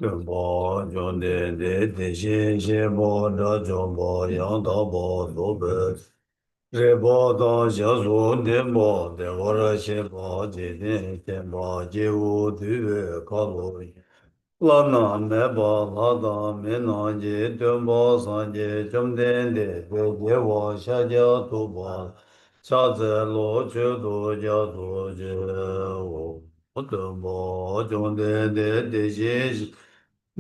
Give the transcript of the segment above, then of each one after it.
Bo Jong de Xin Xin Bo Da Jong Bo Yang Da Bo Do Be Re Bo Da Xia Su Nian Bo De Wo Re Xin Bo Ji Nian Xian Bo Ji Wu Du Be Ka Lu Yin La Na Me Ba La Da Me Na Ji Dun Bo San Ji Zhong Den De Be Jie Wo Xia Jia Tu Bo Xia Zi Lu Chu Du Jia Du Ji Wu Dun Bo Jong de Xin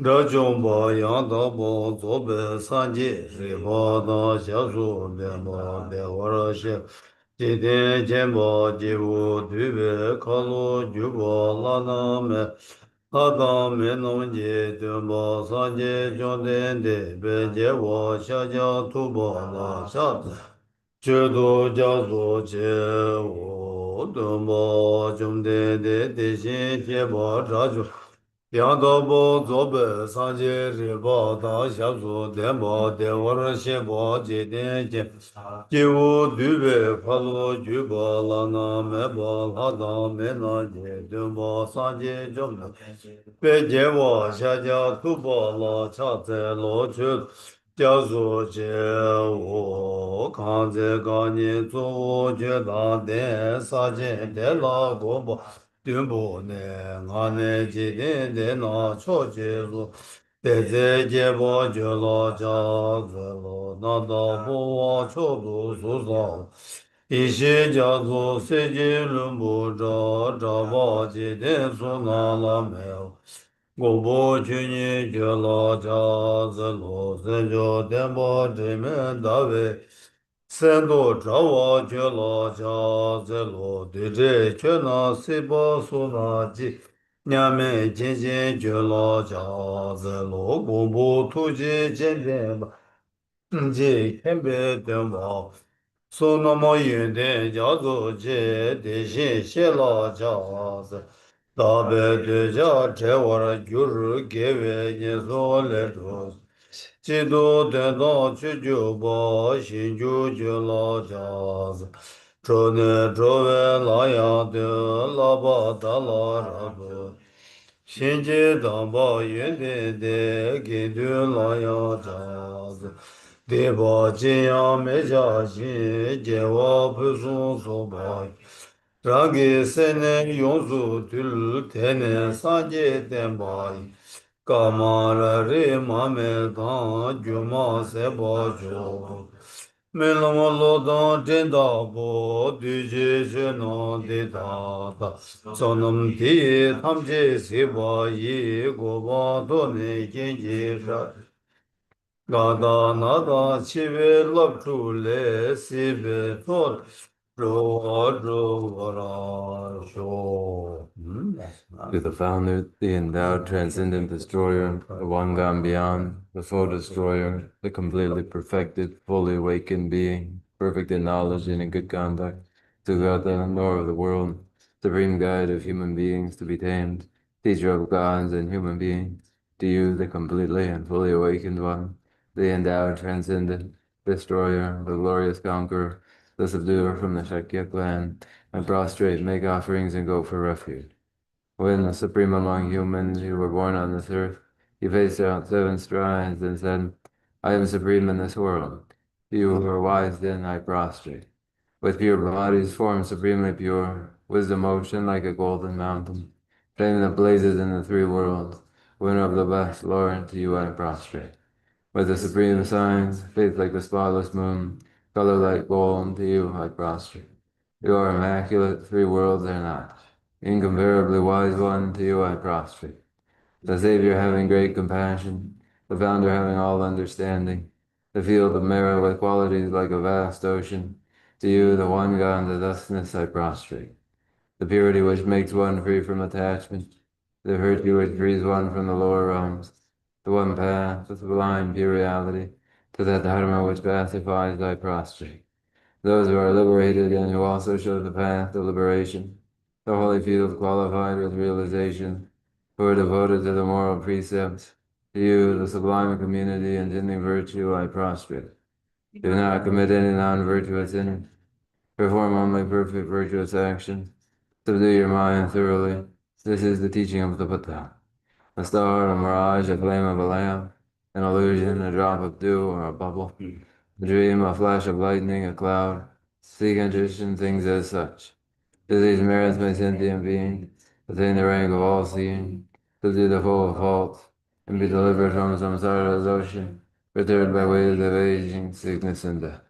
这种保养的保做本三季，水泡的小树面包的我说是，今天见报几乎对别考虑就报拉那么，他当没弄见对报三季兄弟的别接我小家土包那下子，这都叫做接我对报兄弟的心接报这就。杨道宝做本上街日报当小组电报电话儿写报接电见，进屋对北快乐举报了那没报他当没那接电报上街就没，别接我下家土报了恰在老去。叫做接我看这个年做觉得的啥钱的那个不。对不呢？俺那今天在那超级路，在这街坊就老家子了，那道不往超度树上，一些家族随机轮不着，找把今天说那了没有？我不去你去老家子路，是叫电报这门大卫。三多找我去老家在路对着去那西北苏那鸡，娘们亲戚去老家在路公布土地见面吧，这天边的毛，说那么远的叫做去的心写老家子，大白对家这玩意儿就是给外人说来着。基督等到去就把新就老家子，这内这外那样的喇叭大拉拉不，新街当把云的给对那样家子，对把这样没家心，见我不送说吧。让给三年永驻对路太难三界单巴依。噶玛拉瑞玛梅当舅妈塞巴舅，梅罗摩罗当真大波，对接是那的大大，咱们地他们这西巴一个巴多内经济上，嘎达那达七月落出来，西北错，我啦说，To the founder, the endowed transcendent destroyer, the one gone beyond, the full destroyer, the completely perfected, fully awakened being, perfect in knowledge and in good conduct, to God the Lord of the world, supreme guide of human beings to be tamed, teacher of gods and human beings, to you, the completely and fully awakened one, the endowed transcendent destroyer, the glorious conqueror, the subduer from the Shakya clan, I prostrate, make offerings, and go for refuge. When the supreme among humans, you were born on this earth, you faced out 7 strides and said, I am supreme in this world. You who are wise then I prostrate. With pure bodies formed supremely pure, wisdom ocean like a golden mountain, flame that blazes in the 3 worlds, winner of the best, Lord, to you I prostrate. With the supreme signs, faith like the spotless moon, color like gold, to you I prostrate. You are immaculate, 3 worlds are not. Incomparably wise one, to you I prostrate. The Savior having great compassion, the Founder having all understanding, the field of merit with qualities like a vast ocean, to you, the one God, the thusness I prostrate. The purity which makes one free from attachment, the virtue which frees one from the lower realms, the one path, the sublime pure reality, to that dharma which pacifies I prostrate. Those who are liberated and who also show the path to liberation, the holy field qualified with realization, who are devoted to the moral precepts, to you, the sublime community intending virtue, I prostrate. Do not commit any non-virtuous sin. Perform only perfect virtuous actions. Subdue your mind thoroughly. This is the teaching of the Buddha. A star, a mirage, a flame of a lamp, an illusion, a drop of dew or a bubble, a dream, a flash of lightning, a cloud. See conditioned things as such. Do these merits my sentient being, attain the rank of all seeing, to do the full of faults, and be delivered from samsara's ocean, perturbed by waves of aging, sickness, and death.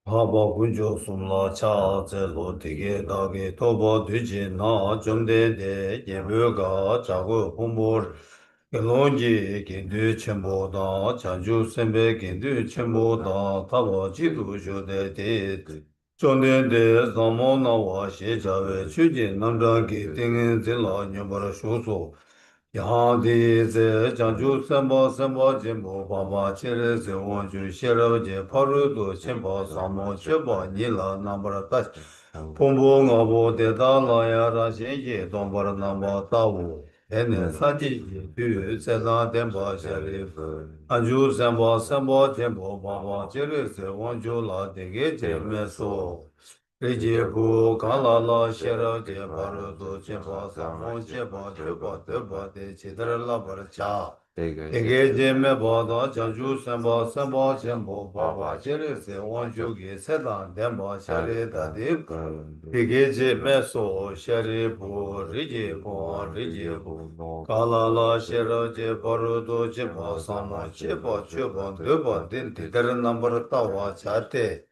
Haba kunjo sumla cha tse lo tige dage toba tuji na chumde de yebe ga chago pumbur gelonji kintu chenpo da chanju sembe kintu chenpo da taba jidu shode de chonde de zamo na wa she chawe chuji namda ki tingin zila nyambara shuso yang di ze chanju semba semba jimbo baba chere se wanju shera je paru do chenpa samo cheba nila nambara tash pombo ngabo de da la ya ra shen ye dombara namba tawu ene sati je tu se la denpa shere anju semba semba jimbo baba chere se wanju la dege je me so Reje bu kala la shera je paru do chepa samo chepa chepa tepa de chidara la bar cha. Ege je me bada chanju semba semba chenpo baba chere se wanju ge sedan denpa shere dadi. Ege je me so shere bu reje bu kala la shera je paru do chepa samo chepa chepa tepa den tidara nambar tawa chate.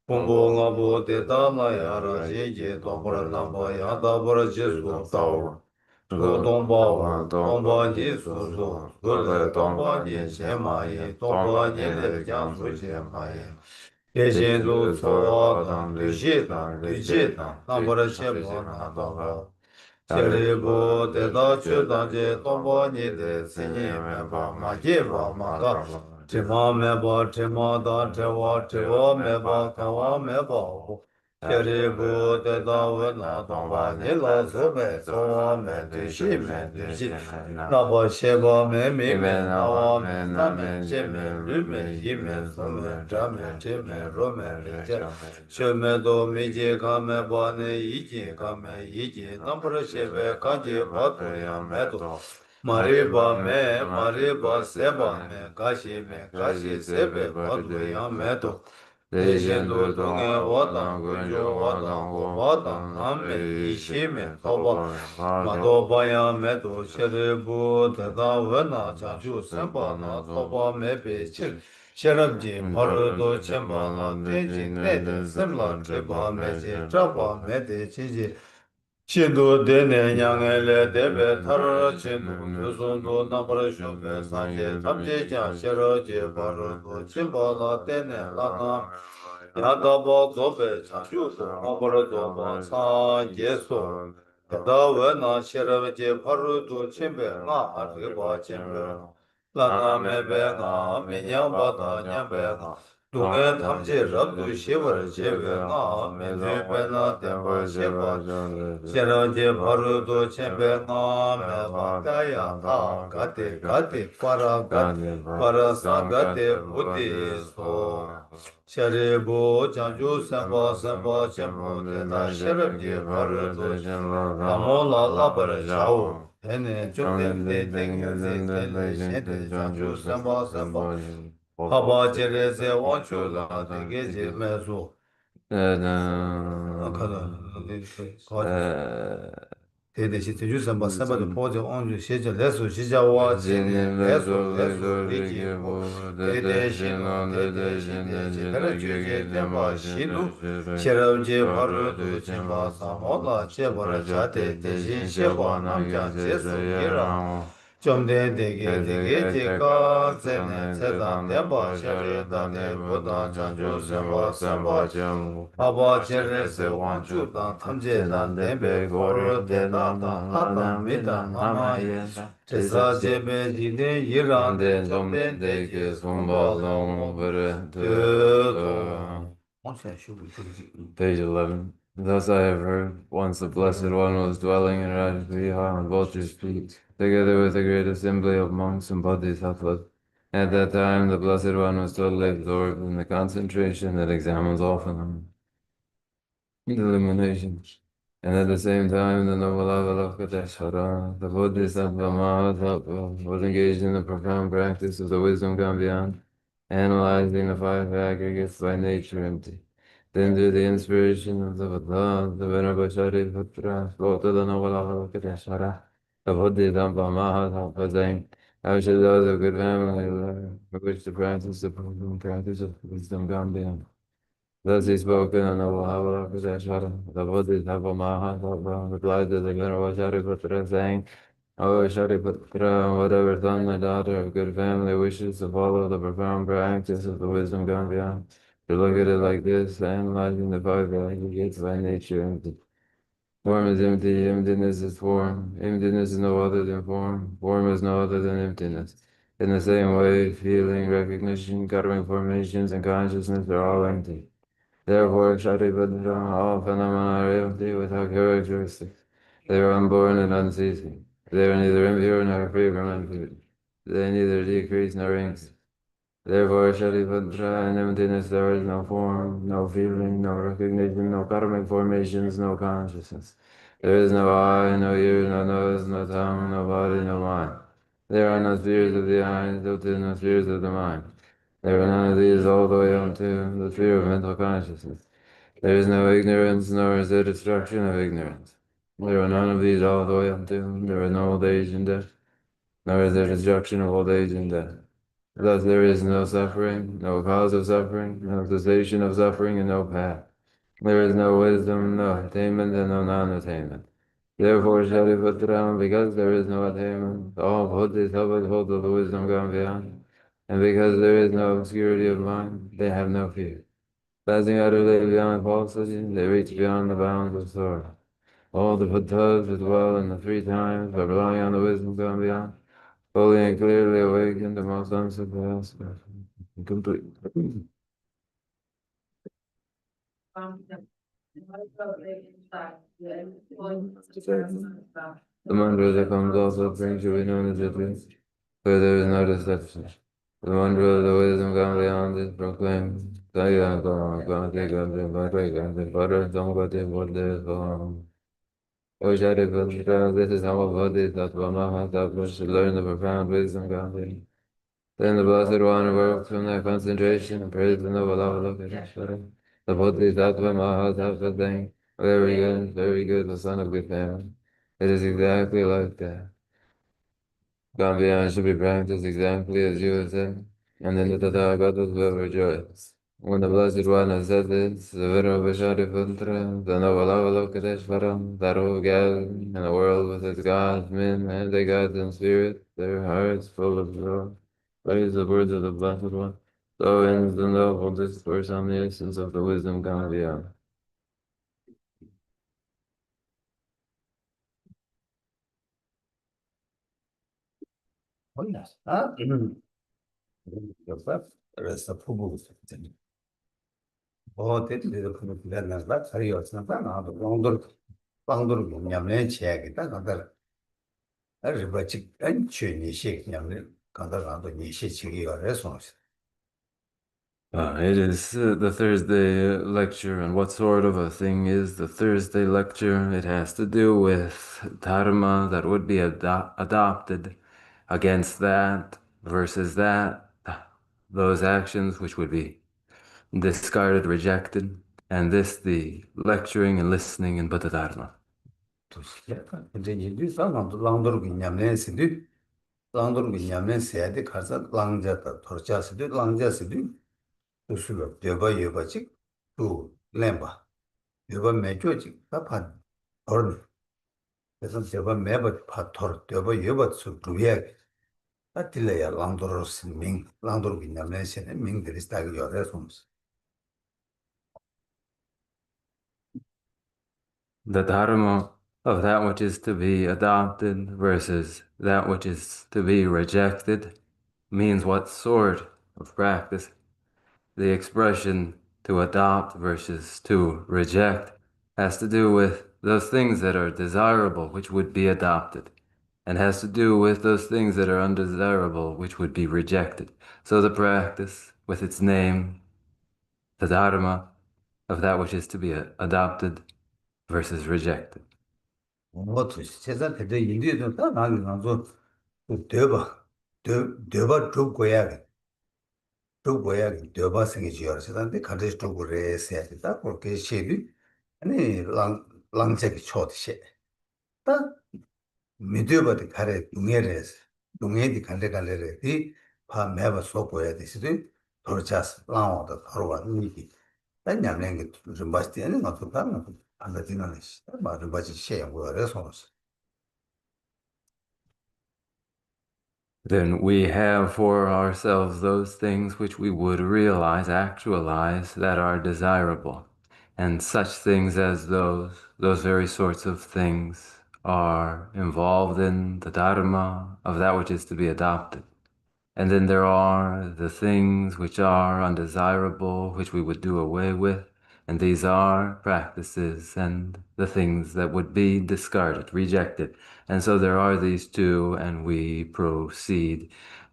Pombo ngabo te tama yara shenje tombra namba yanda bra jesu tau. Go tomba wa, tomba ni su su, go le tomba ni shema ye, tomba ni le jang su shema ye. Ye shen du tso wa dang, du shi dang, nambra shema na tomba. Shere bo te da chu dang je, tomba ni le sinye me ba, ma je ba ma da. Tima me ba, tima da, tewa me ba, kawa me ba ho. Kere bu te da we na tong ba, ni la su me, so wa me, du shi me, du shi. Na ba she ba me, mi me, na wa me, na me, che me, lu me, yi me, su me, tra me, che me, ro me, re che. She me do mi je ka me ba ne, yi je ka me, yi je. Na pra she be ka je ba tu ya me do. Mariba me, mariba seba me, kashi sebe badu ya me to. Deshen do dunga wada, gunjo wada, wada, name, ishi me, toba. Madoba ya me to, sherebu, tada wena, chanchu semba na, toba me pe chil. Sherabji, parudo chemba na, teji, nede, semla, treba me je, traba me de chiji. Chindu dene nyang'e le debe thara chindu yusundu nambara shubhe sanje tamche kya shiro je baro do chimba la dene lana yadaba zobe chanshu su nambara zoba sa yeso yada we na shiro je baro do chimbe nga riba chimbe lana mebe nga minyamba da nyambe nga Dunga tamche rabdu shivar chebe nga me dhebe na tenpa shiva Shira je bharu do chebe nga me bhaktaya ta gati gati para sa gati buddhi so Shari bu chanju sempa sempa chempo teta shirab je bharu do namo la labar shao Hene chukde de tengi zi teli shente chanju sempa sempa Haba jere se wanchu la denge je mesu. Tede shi te yu samba samba de poje onju sheje lesu shija wa chene lesu riki bu. Tede shi no tede shi te shi tere chu je tenpa shi nu. Sherav je paru du chenpa samola che bara cha te te shi sheba nam kya che su gira. Chomde dege dege je ka tsene tsedan tenpa shere dane budan chanchu sempa sempa chemu. Aba chere se wanchu dan tamche dan tenpe goro de dan dan hadan midan nama yen. Tesa jebe jine yiran de chomde dege sumba long vere te Page 11. Thus I have heard, once the Blessed One was dwelling in Rajviha on Vulture's Peak, together with a great assembly of monks and Bodhisattvas. At that time, the Blessed One was totally absorbed in the concentration that examines all phenomena. Illumination. And at the same time, the noble Avalokiteshvara, the Bodhisattva Mahasattva, was engaged in the profound practice of the wisdom gone beyond, analyzing the five aggregates by nature empty. Then, through the inspiration of the Buddha, the Venerable Shariputra spoke to the noble Avalokiteshvara, the Bodhisattva Mahasattva, saying, how should those of good family learn, who wish to practice the profound practice of wisdom gone beyond? Thus he spoke in the noble Avalokiteshvara. The Bodhisattva Mahasattva replied to the Venerable Shariputra, saying, O Shariputra, whatever son or daughter of good family wishes to follow the profound practice of the wisdom gone beyond, to look at it like this, analyzing the five aggregates by nature empty. Form is empty, emptiness is form. Emptiness is no other than form. Form is no other than emptiness. In the same way, feeling, recognition, karmic formations, and consciousness are all empty. Therefore, Shariputra, all phenomena are empty without characteristics. They are unborn and unceasing. They are neither impure nor free from impurity. They neither decrease nor increase. Therefore, Shariputra, in emptiness there is no form, no feeling, no recognition, no karmic formations, no consciousness. There is no eye, no ear, no nose, no tongue, no body, no mind. There are no spheres of the eyes, no spheres of the mind. There are none of these all the way up to the sphere of mental consciousness. There is no ignorance, nor is there destruction of ignorance. There are none of these all the way up to. There is no old age and death, nor is there destruction of old age and death. Thus there is no suffering, no cause of suffering, no cessation of suffering, and no path. There is no wisdom, no attainment, and no non-attainment. Therefore, Shariputra, because there is no attainment, all bodhisattvas hold of the wisdom gone beyond. And because there is no obscurity of mind, they have no fear. Passing utterly beyond falsity, they reach beyond the bounds of sorrow. All the Buddhas as well in the three times by relying on the wisdom gone beyond, fully and clearly awakened, the most unsurpassed, and complete. The mantra that comes also brings you be known as the truth, where there is no deception. The mantra of the wisdom gone beyond is proclaimed. Saya Gam Gati Gati Bhagavad Gati Para Samgati Bodhisattva. O Shariputra, this is how a Bodhisattva Mahasattva should learn the profound wisdom gone beyond. Then the Blessed One works from that concentration and praise the noble Avalokiteshvara. The Bodhisattva Mahasattva saying, very good, the son of good family. It is exactly like that. Gambhirya should be practiced exactly as you have said, and then the Tathagatas will rejoice. When the Blessed One has said this, the Venerable Shariputra, the noble Avalokiteshvara, that whole gathering, and the world with its gods, men, and the gods in spirit, their hearts full of joy, praise the words of the Blessed One. So ends the noble discourse on the essence of the wisdom Gambhirya. Olha, ah, 그래서 부부 어떻게든 그런 빌려나가 자리였으니까 나도 방도로 냠내 쳐야겠다. 간다. 아르바치 안치니 식냠내 간다 간다 니시치기가 해서 It is the Thursday lecture, and what sort of a thing is the Thursday lecture? It has to do with dharma that would be adopted against that versus that, those actions which would be discarded, rejected, and this the lecturing and listening in Buddha Dharma. 또 약간 이제 이제 상황도 랑도로 냠내스도 랑도로 냠내스야데 가서 랑자다 돌자스도 랑자스도 무슨 여바지 또 렘바 여바 매줘지 답한 어른 그래서 여바 매버 파토르 여바 수 두야 아til래야 랑도로스 밍 랑도로 냠내스네 밍들이 스타일 요래서 The dharma of that which is to be adopted versus that which is to be rejected means what sort of practice. The expression to adopt versus to reject has to do with those things that are desirable, which would be adopted, and has to do with those things that are undesirable, which would be rejected. So the practice, with its name, the dharma of that which is to be adopted, versus rejected. 뭐도 세상 대대 인디도 다 나기 나서 그 대바 쭉 거야 쭉 거야 대바 생기지요 세상에 가르쳐 쭉 그래서 다 그렇게 시비 아니 랑책이 초듯이 딱 미디어버디 가래 동해래서 동해디 간래래디 파 매버 쏘고야 되시지 돌자스 라운드 걸어와 니기 난 냠랭이 좀 봤더니 나도 가면 안 되는 시 말을 받지 시에 뭐래서 Then we have for ourselves those things which we would realize, actualize, that are desirable. And such things as those very sorts of things, are involved in the dharma of that which is to be adopted. And then there are the things which are undesirable, which we would do away with. And these are practices and the things that would be discarded, rejected. And so there are these two, and we proceed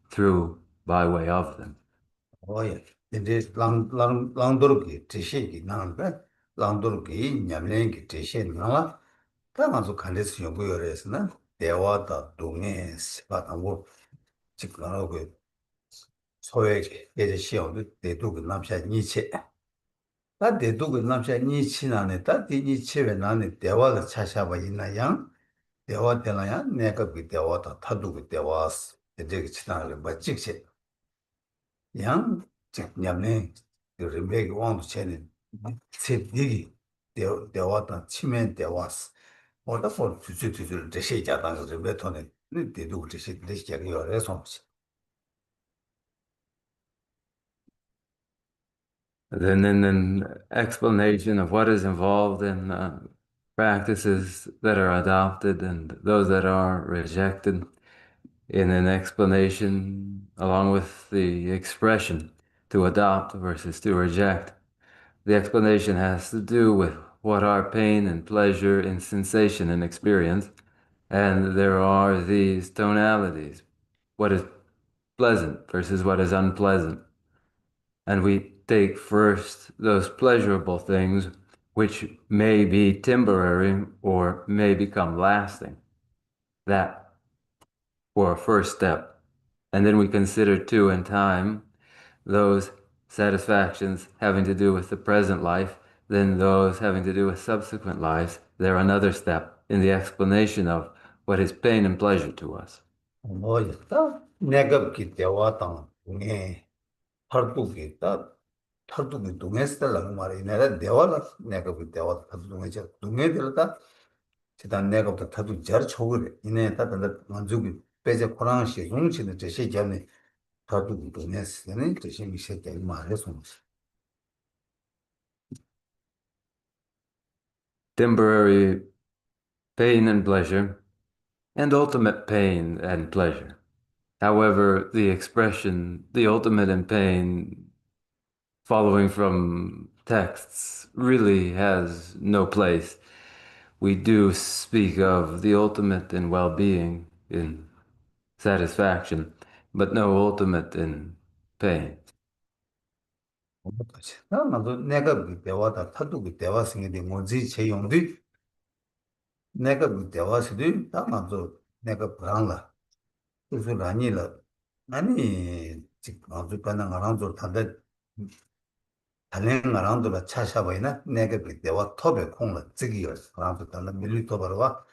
through by way of them. 오예. 이제 랑도르기 지시기 나는데 랑도르기 냠랭기 지시 나와 가만서 간데스 연구열에서는 대화다 동에 스바하고 직관하고 소외기 예제 시험도 대두고 남샤 니체 다 대두고 남샤 니치나네 다 니치에 나네 대화를 찾아봐 있나요? 대화 되나야 내가 그 대화다 타두고 대화스 이제 지나를 뭐 직시 양 냠네 그 림베기 왕도 체는 세디기 대화다 치면 대화스 뭐다 for 주주주를 대시 자다는 그 메토네 네 대도 대시 대시 자기가 해서 Then in an explanation of what is involved in practices that are adopted and those that are rejected, in an explanation along with the expression to adopt versus to reject. The explanation has to do with what are pain and pleasure in sensation and experience, and there are these tonalities, what is pleasant versus what is unpleasant. And we take first those pleasurable things which may be temporary or may become lasting. That for a first step. And then we consider too in time those satisfactions having to do with the present life, then those having to do with subsequent lives. They're another step in the explanation of what is pain and pleasure to us. 뭐였다 내가 그 대화당 네 탈두기 다 탈두기 동에서라고 말이 내가 대화를 내가 그 대화 탈두동에서 동에들다 지단 내가부터 타두 잘 초그래 이내 다들 만족이 빼제 코랑시 용치는 저 시점에 탈두기 동에서는 저 시기 시대 말해서 Temporary pain and pleasure, and ultimate pain and pleasure. However, the expression, the ultimate in pain, following from texts, really has no place. We do speak of the ultimate in well-being, in satisfaction, but no ultimate in pain. 뭐까지 나도 내가 그 대화다 탈두기 대화 생기데 뭐지 제용도 내가 그 대화스도 나도 내가 불안라 그래서 아니라 아니 지금 아주 가능 안 하죠 다들 달랭 안 한도라 차샤바이나 내가 그 대화 톱에 콩을 찍이요 아무도 달라 밀리토바와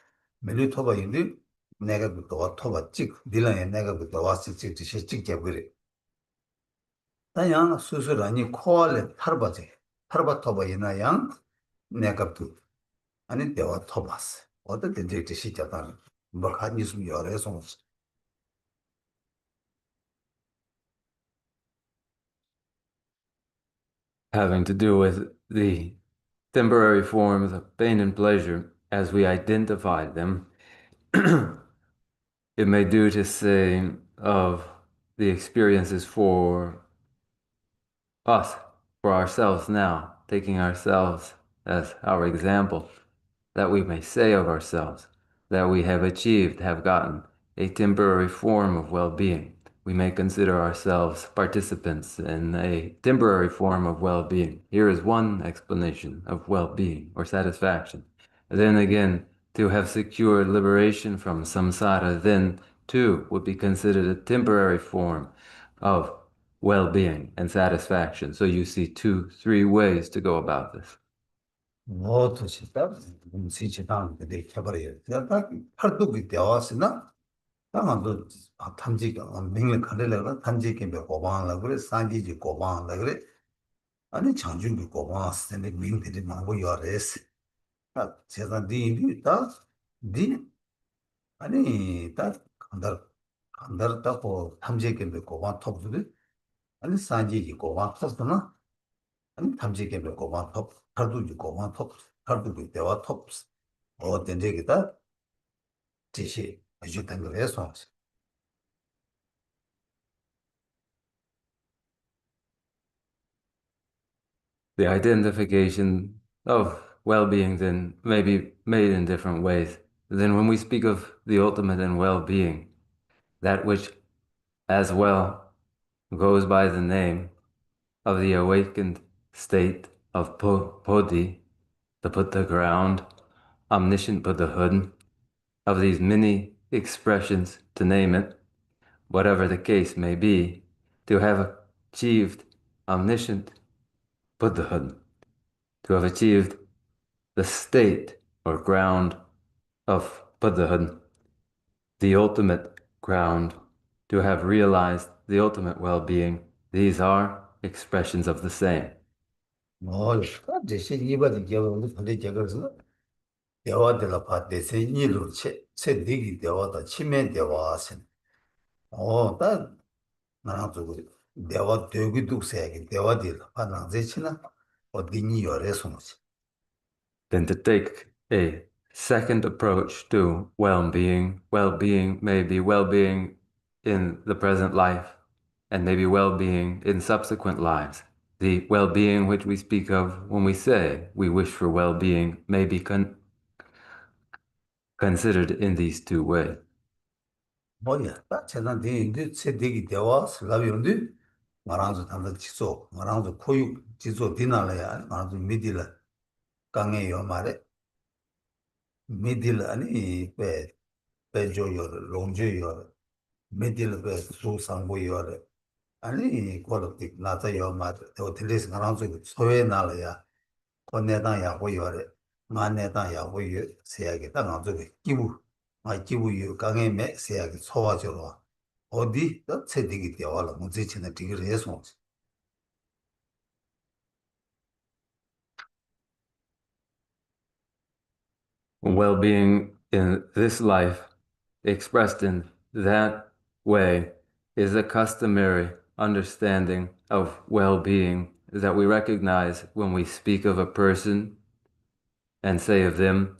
밀리토바인데 내가 그 대화 톱아 찍 밀랑에 내가 그 대화 찍듯이 찍게 버려 다양 수술 아니 코알레 타르바제 타르바토바이나 양 내가 그 아니 대화 톱았어 어떻게 이제 시작하는 뭐 가니스 여래서 Having to do with the temporary forms of pain and pleasure as we identify them, it may do to say of the experiences for us, for ourselves now, taking ourselves as our example, that we may say of ourselves that we have achieved, have gotten a temporary form of well-being. We may consider ourselves participants in a temporary form of well-being. Here is one explanation of well-being or satisfaction. Then again, to have secured liberation from samsara, then too would be considered a temporary form of well-being and satisfaction. So you see two, three ways to go about this. 뭐도 싶다. 시치당 근데 해버려요. 딱 팔뚝이 되었으나 당한도 탐지가 명령 가려다가 탐지게 몇 고방하려 그래. 산지지 고방하려 그래. 아니 장중비 고방했는데 명들이 많고 요래스. 아 제가 뒤다 뒤 아니 딱 간다 딱고 탐지게 몇 고방 톱들 아니 산지지 고방 톱스나 아니 탐지게 몇 고방 톱 팔뚝이 고방 톱 팔뚝이 되어 톱스 어떤 적이다 지시 해주던 거에서 The identification of well-being then may be made in different ways. Then when we speak of the ultimate in well-being, that which as well goes by the name of the awakened state of Bodhi, the Buddha ground, omniscient Buddhahood, of these many expressions, to name it, whatever the case may be, to have achieved omniscient Buddhahood, to have achieved the state or ground of Buddhahood, the ultimate ground, to have realized the ultimate well-being, these are expressions of the same. 뭐 대신 이바디 겨우 근데 저거서 대화들 봐 대신 일로 체 되기 대화다 치면 대화하신 어다 나랑 저 대화 되기도 세게 대화들 하나 제치나 어디니 요래서 Then to take a second approach to well-being, well-being may be well-being in the present life and maybe well-being in subsequent lives. The well-being which we speak of when we say we wish for well-being may be considered in these two ways. 뭐야 딱 제가 되는데 체 되기 대화 슬라비온데 말아서 담다 지소 말아서 코유 지소 디나라야 말아서 미디라 강에 요 말에 미딜 아니 배 배조요 롱조요 미딜 배 수상고요 아니 콜로틱 나타요 말 어틀리스 나랑서 소외 나라야 권내당 야고요래 만내당 야고요 세야게 당한서 기부 아 기부요 강에 매 세야게 소화적으로 어디 또 체득이 되어라 문제치는 되기를 해서 Well-being in this life, expressed in that way, is a customary understanding of well-being that we recognize when we speak of a person and say of them,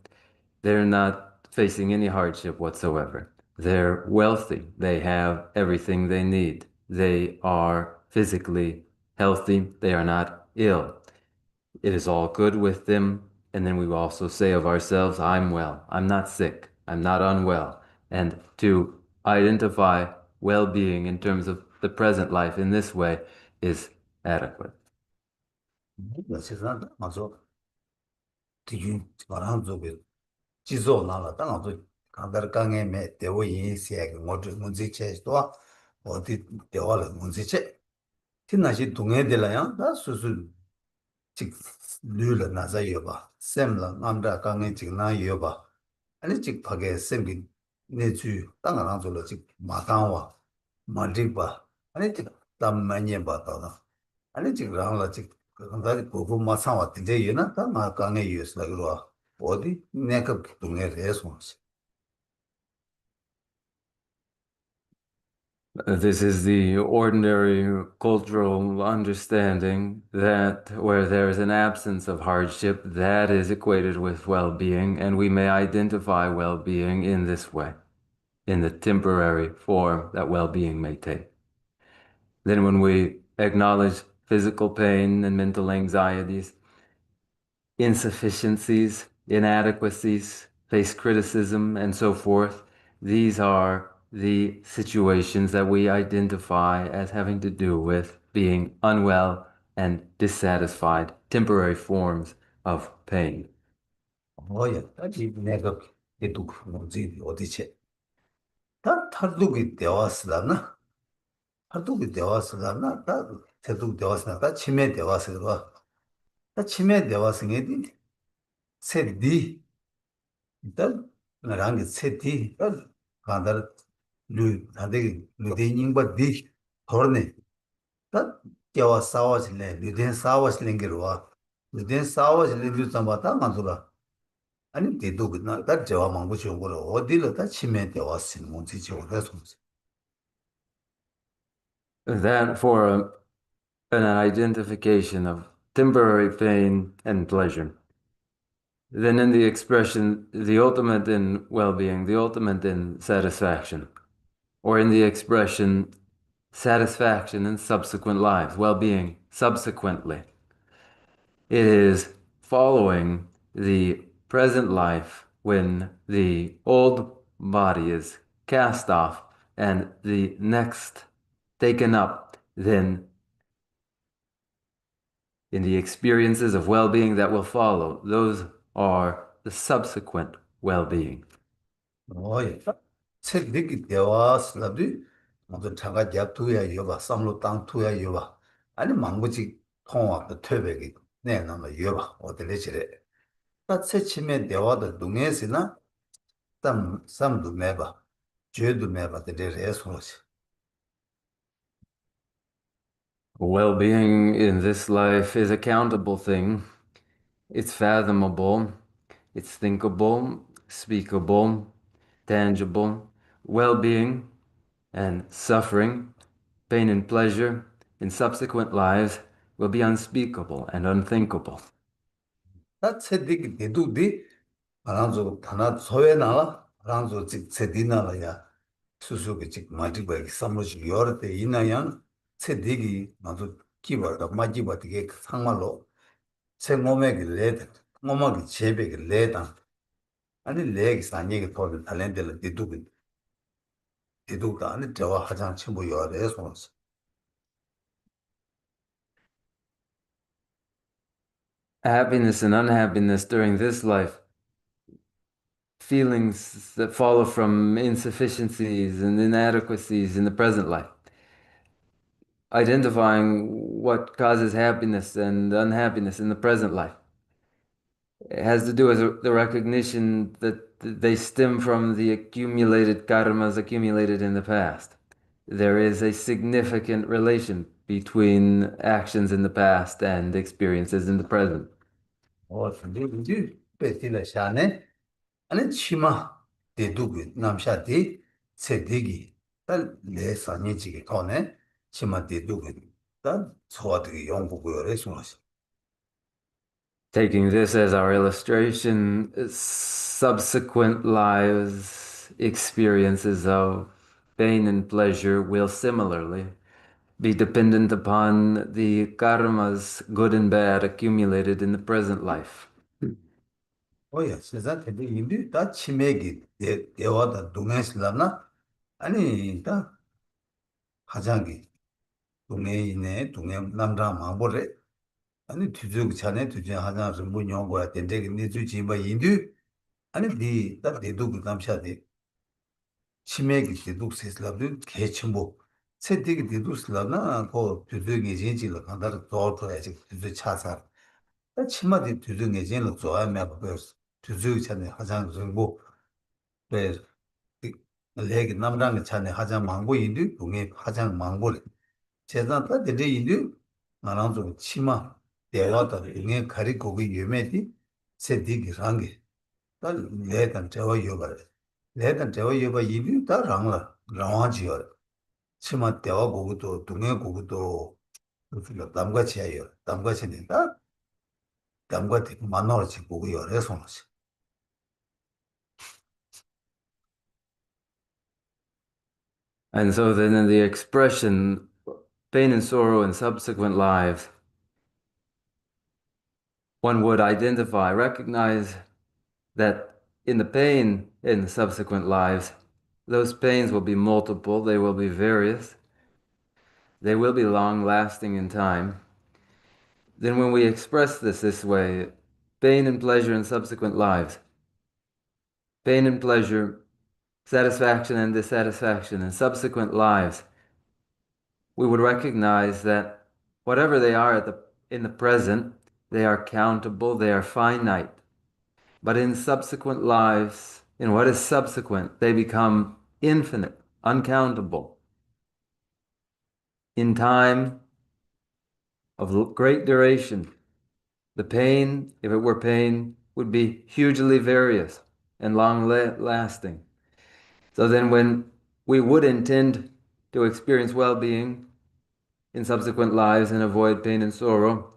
they're not facing any hardship whatsoever. They're wealthy. They have everything they need. They are physically healthy. They are not ill. It is all good with them. And then we will also say of ourselves, I'm well. I'm not sick. I'm not unwell. And to identify well-being in terms of the present life in this way is adequate. 세상 맞아 뒤 말한 적에 지소 나라 땅도 간다르강에 매 대고 인세게 모두 문제체도 어디 대화를 문제체 티나시 동해들라야 다 수술 직 류를 나자요 봐 샘라 남자 강에 직나 봐 아니 직 파게 샘비 내주 땅을 줄로 직 마강와 마직바 아니 직 담만예 봐다 아니 직 라라 직 간다리 보고 마상와 되게 얘나 다 마강에 유스라 그러 어디 내가 동해에서 This is the ordinary cultural understanding that where there is an absence of hardship, that is equated with well-being, and we may identify well-being in this way, in the temporary form that well-being may take. Then when we acknowledge physical pain and mental anxieties, insufficiencies, inadequacies, face criticism, and so forth, these are the situations that we identify as having to do with being unwell and dissatisfied, temporary forms of pain. 뭐야, 아직 내가 얘도 뭐지 어디지? 다 탈두기 되었으나, 탈두기 되었으나, 다 태두기 되었으나, 다 치매 되었으나, 다 치매 되었으니 세디, 일단 나랑게 세디, 간다 루 나데 루데닝바 디 토르네, 다 깨와 싸워질래, 루덴 싸워질래 게로와, 루덴 싸워질래 루 잠바타 만두라. 아니 대도 그나 다 저와 망고 좋은 거로 어디로 다 치매 되었으니 뭔지 저거서 That for an identification of temporary pain and pleasure. Then in the expression, the ultimate in well-being, the ultimate in satisfaction, or in the expression, satisfaction in subsequent lives, well-being subsequently. It is following the present life when the old body is cast off and the next taken up, then in the experiences of well-being that will follow, those are the subsequent well-being. 뭐야 책 읽기 되었으나도 모두 자가 잡두야 여봐 삼로 땅 투야 여봐 아니 망고지 통화도 퇴백이 내 남아 여봐 어디래 지래 다체 치매 대화도 동에서나 쌈 쌈도 매봐 죄도 매봐 되래 소시 Well-being in this life is a countable thing. It's fathomable, it's thinkable, speakable, tangible. Well-being and suffering, pain and pleasure in subsequent lives will be unspeakable and unthinkable. 다체 되기 대도디 알아서 하나 소외나 알아서 직 세디나라야 수수기 직 마지막에 삼로지 여러 때 이나양 세디기 나도 기버가 마지막에 상말로 제 몸에게 레드 몸하기 제백에 레다 아니 레기 산이게 돌 달렌들 디두다 아니 저와 하장 친구 여래서 Happiness and unhappiness during this life, feelings that follow from insufficiencies and inadequacies in the present life, identifying what causes happiness and unhappiness in the present life. It has to do with the recognition that they stem from the accumulated karmas accumulated in the past. There is a significant relation between actions in the past and experiences in the present. 근데 배틀을 샤네 아니 치마 대두고 남샤디 세디기 딸내 산이지게 거네 치마 대두고 딸 소화되게 연구고 여래서 Taking this as our illustration, subsequent lives, experiences of pain and pleasure will similarly be dependent upon the karmas, good and bad, accumulated in the present life. 뭐야 세상 근데 인디 다 치매기 대화다 동행실라나 아니 다 하장기 동행이네 동행 남자 마보래 아니 뒤죽 자네 뒤죽 하장 좀 연구야 된대 근데 주지 뭐 인디 아니 니딱 내도 그 감샤디 치매기 대도 세슬라도 개침보 세디기 대도 슬라나 고 뒤죽이 진지를 간다를 도와줘야지 뒤죽 차사 치마디 뒤죽이 진을 좋아하면 그래서 뒤죽 자네 하장 정보 네 레기 남랑 자네 하장 망고 인디 동에 하장 망고래 제단다 되게 인디 나랑 좀 치마 대화다 등에 가리고 그 유매디 세디기 랑게 딸 내단 저와 여봐 내단 저와 여봐 이비 다 랑라 랑와지요 치마 대화 고고도 동해 고고도 그렇게 남같이 해요 남같이 된다 남같이 만나러 지고 그래서 And so then in the expression, pain and sorrow in subsequent lives, one would identify, recognize that in the pain in subsequent lives, those pains will be multiple, they will be various, they will be long lasting in time. Then when we express this way, pain and pleasure in subsequent lives. Pain and pleasure, satisfaction and dissatisfaction in subsequent lives, we would recognize that whatever they are in the present, they are countable, they are finite. But in subsequent lives, in what is subsequent, they become infinite, uncountable. In time of great duration, the pain, if it were pain, would be hugely various and long lasting. So then, when we would intend to experience well being in subsequent lives and avoid pain and sorrow,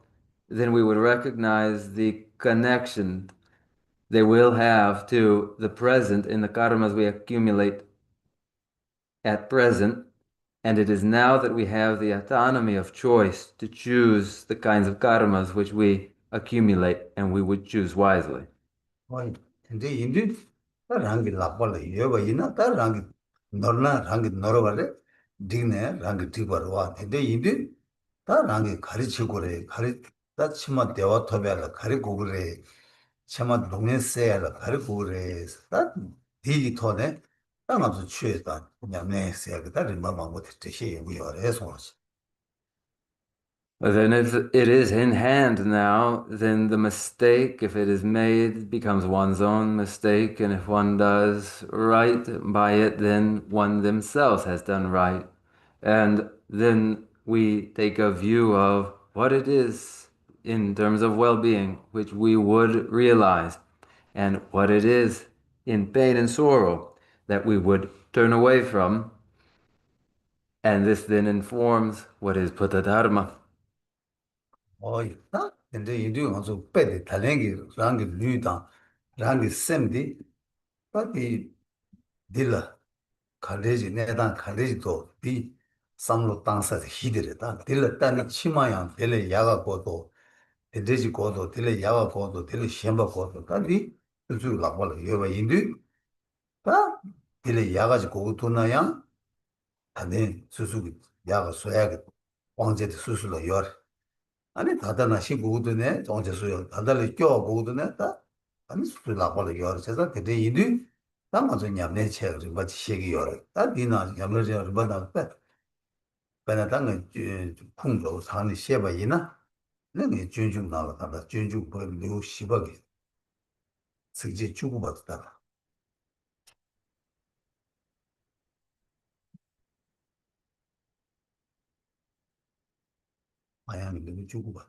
then we would recognize the connection they will have to the present in the karmas we accumulate at present. And it is now that we have the autonomy of choice to choose the kinds of karmas which we accumulate, and we would choose wisely. 뭐 근데 인디 다 랑기 라발레 여바 이나 다 랑기 너나 랑기 너러발레 디네 랑기 디버와 근데 인디 다 랑기 가르치고래 가르 다 치마 대화 토베라 가르고 그래 치마 동네세야 가르고 그래 다 디지 토네 다 나도 취했다 그냥 내세야 그다 리마마 못 뜻이 위어래서 But then if it is in hand now, then the mistake, if it is made, becomes one's own mistake. And if one does right by it, then one themselves has done right. And then we take a view of what it is in terms of well-being, which we would realize, and what it is in pain and sorrow that we would turn away from. And this then informs what is Buddha Dharma. 나 근데 인디 가서 빼대 달랭이 랑기 류다 랑기 셈디 바디 딜라 칼레지 내단 칼레지도 비 삼로 땅사서 히들다 딜라 땅이 치마야 딜레 야가 고도 데지 고도 딜레 야가 고도 딜레 셴바 고도 다디 주 라발로 여바 인디 다 딜레 야가지 고도나야 아니 수수기 야가 소야게 왕제도 수술로 열 아니 다다나 시고도네 정제수요 다달이 껴 고도네 다 아니 수술 라발로 열 제가 그때 인디 당마저 냠내 체를 맞이 시기 열 다디나 냠내저 바다 빼 베나당은 풍도 산이 셰바이나 너네 준중 나가다 준중 벌류 시바게 승지 주고 받다 마양이 너무 주고 받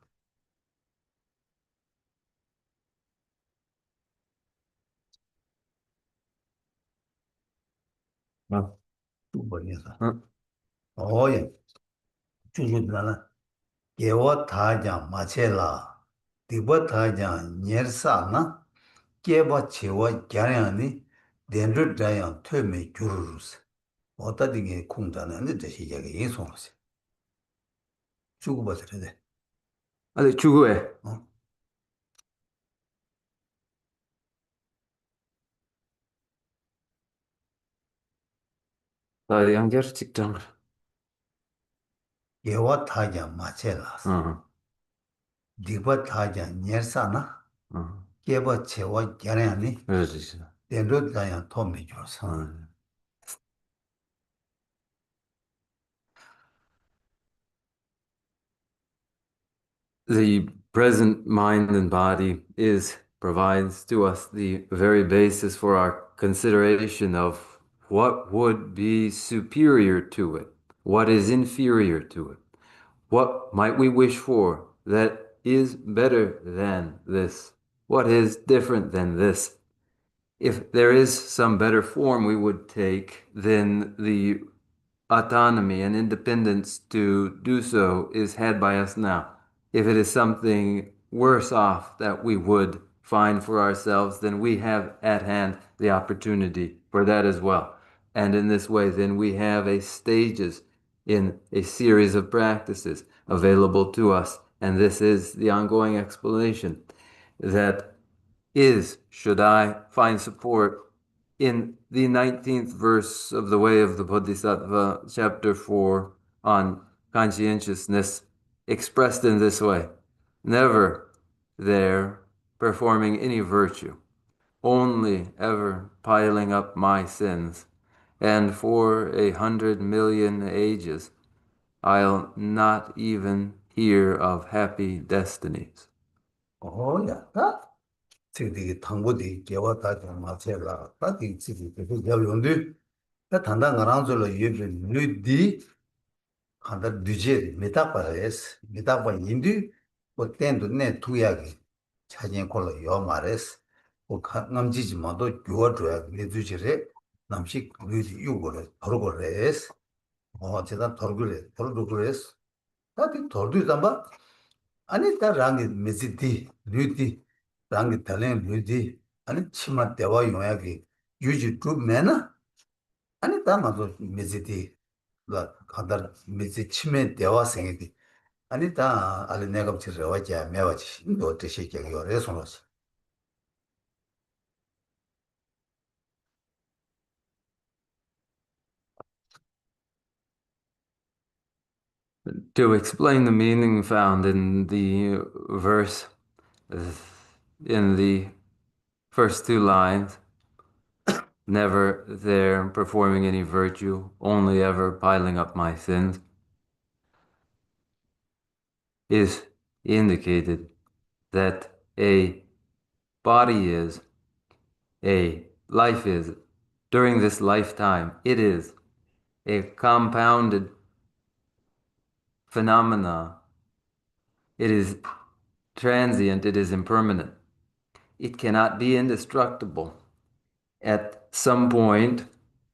어. 주고 버려서 어. 어예 주주들나 개와 타자 마체라 디버 타자 녀사나 개바 체와 갸냐니 덴르 자야 퇴메 주르스 어디게 공자는 근데 시작이 예송하세 주고 받으래 돼 아니, 추구해. 어? 나 양ger 직장. 개와 타자 마체라 어. 디버 타자 녀사나 어. 개바 체와 갸냐니 그러지. 덴르 자야 퇴메 주르스 어. The present mind and body provides to us the very basis for our consideration of what would be superior to it, what is inferior to it, what might we wish for that is better than this, what is different than this. If there is some better form we would take, then the autonomy and independence to do so is had by us now. If it is something worse off that we would find for ourselves, then we have at hand the opportunity for that as well. And in this way, then we have a stages in a series of practices available to us. And this is the ongoing explanation that is, should I find support in the 19th verse of the Way of the Bodhisattva, chapter 4, on conscientiousness, expressed in this way. Never there performing any virtue, only ever piling up my sins, and for 100 million ages I'll not even hear of happy destinies. 야, 다 지금 당고디 개와 좀 맞춰라. 다디 지금 그 배우는데 다 단단 가랑줄로 예비 누디 한다 뒤제 메타바레스 메타바 인디 뭐 텐도 내 투야기 차진 콜로 요 말레스 뭐 남지지 마도 교어줘야 내주지래 남식 누디 요거를 더거레스 제가 더거레스 다디 더도 잠바 아니 다 랑이 메시디 류디 랑이 달랭 류디 아니 치마 대화 용약이 유지 두 매나 아니 다 맞아 메시디 라 가다 메시 치매 대화 생이디 아니 다 알레 내가 지르 와자 매와지 너 어떻게 얘기해 레송어스 To explain the meaning found in the verse, in the first two lines, never there performing any virtue, only ever piling up my sins, is indicated that a body is, a life is, during this lifetime, it is a compounded phenomena. It is transient, it is impermanent. It cannot be indestructible. At some point,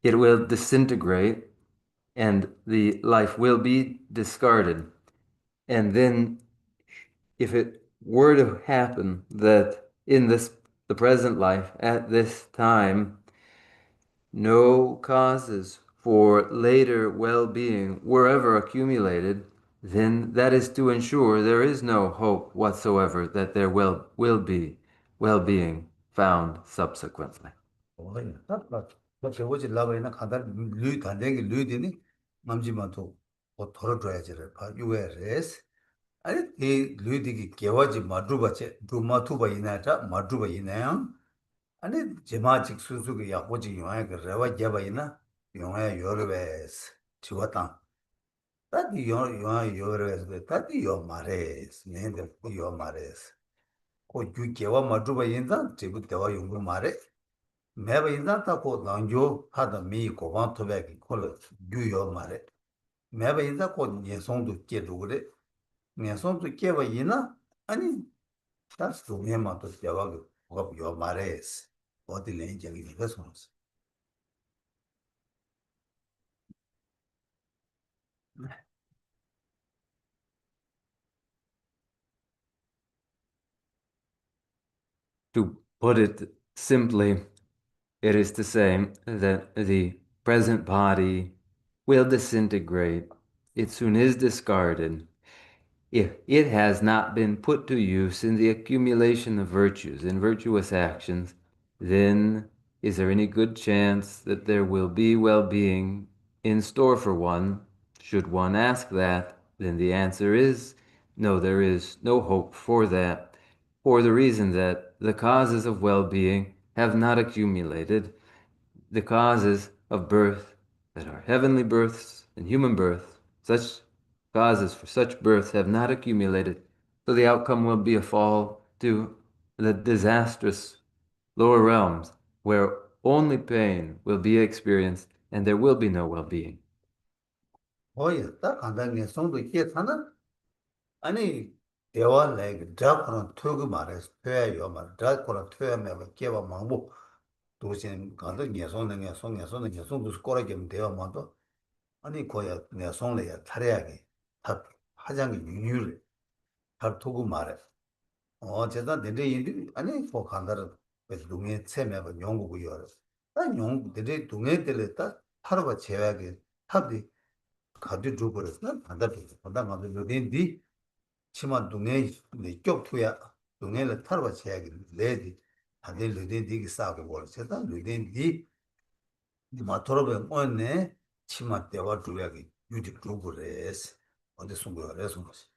it will disintegrate and the life will be discarded. And then, if it were to happen that in the present life, at this time, no causes for later well-being were ever accumulated, then that is to ensure there is no hope whatsoever that there will be well-being found subsequently. 어야 딱딱 뭐 배우지 라바이나 가다 류 단dengi 류디니 남지만도 뭐 덜어줘야지를 봐 유에레스 아니 이 류디기 개와지 마두바체 두마투바 이나타 마두바 이나야 아니 제마직 수수기 야고지 용하게 그 레와 제바이나 용하야 요르베스 지was다 따디 용하 요르베스 따디 요 마레스 네데 요 마레스 고 유개와 마두바 인자 제부 대와 용고 마레 매바 인자타 고 랑조 하다 미 고반 토백이 콜 유요 마레 매바 인자 고 예송도 깨도 그래 예송도 깨바 이나 아니 다스 동해마도 대화가 뭐가 요 마레스 어디 렌저기 이거서 To put it simply, it is to say that the present body will disintegrate. It soon is discarded. If it has not been put to use in the accumulation of virtues, in virtuous actions, then is there any good chance that there will be well-being in store for one? Should one ask that, then the answer is no, there is no hope for that, for the reason that the causes of well-being have not accumulated. The causes of birth that are heavenly births and human births, such causes for such births have not accumulated, so the outcome will be a fall to the disastrous lower realms, where only pain will be experienced and there will be no well-being. 어이 딱 간단히 예송도 깨타나 아니 대화 내가 드라코는 토그 말해서 표야요 말 드라코는 토야면 깨바 망고 도신 간다 예송도 스코라게 대화 뭐도 아니 거야 내가 손래야 타려야게 다 화장이 유유를 다 토그 말해 제가 내대 인디 아니 뭐 간다를 그 동에 체매가 연구고요 아용 내대 동에 들었다 하루가 제약이 탑이 가디 두버렸나 반다도 반다마도 요딘디 치마 동에 네 쪽투야 동에를 타르바 제약이 레디 다들 요딘디기 싸고 버렸다 요딘디 마토로베 온네 치마 때와 두야기 유디 두버레스 어디 숨고요 레송스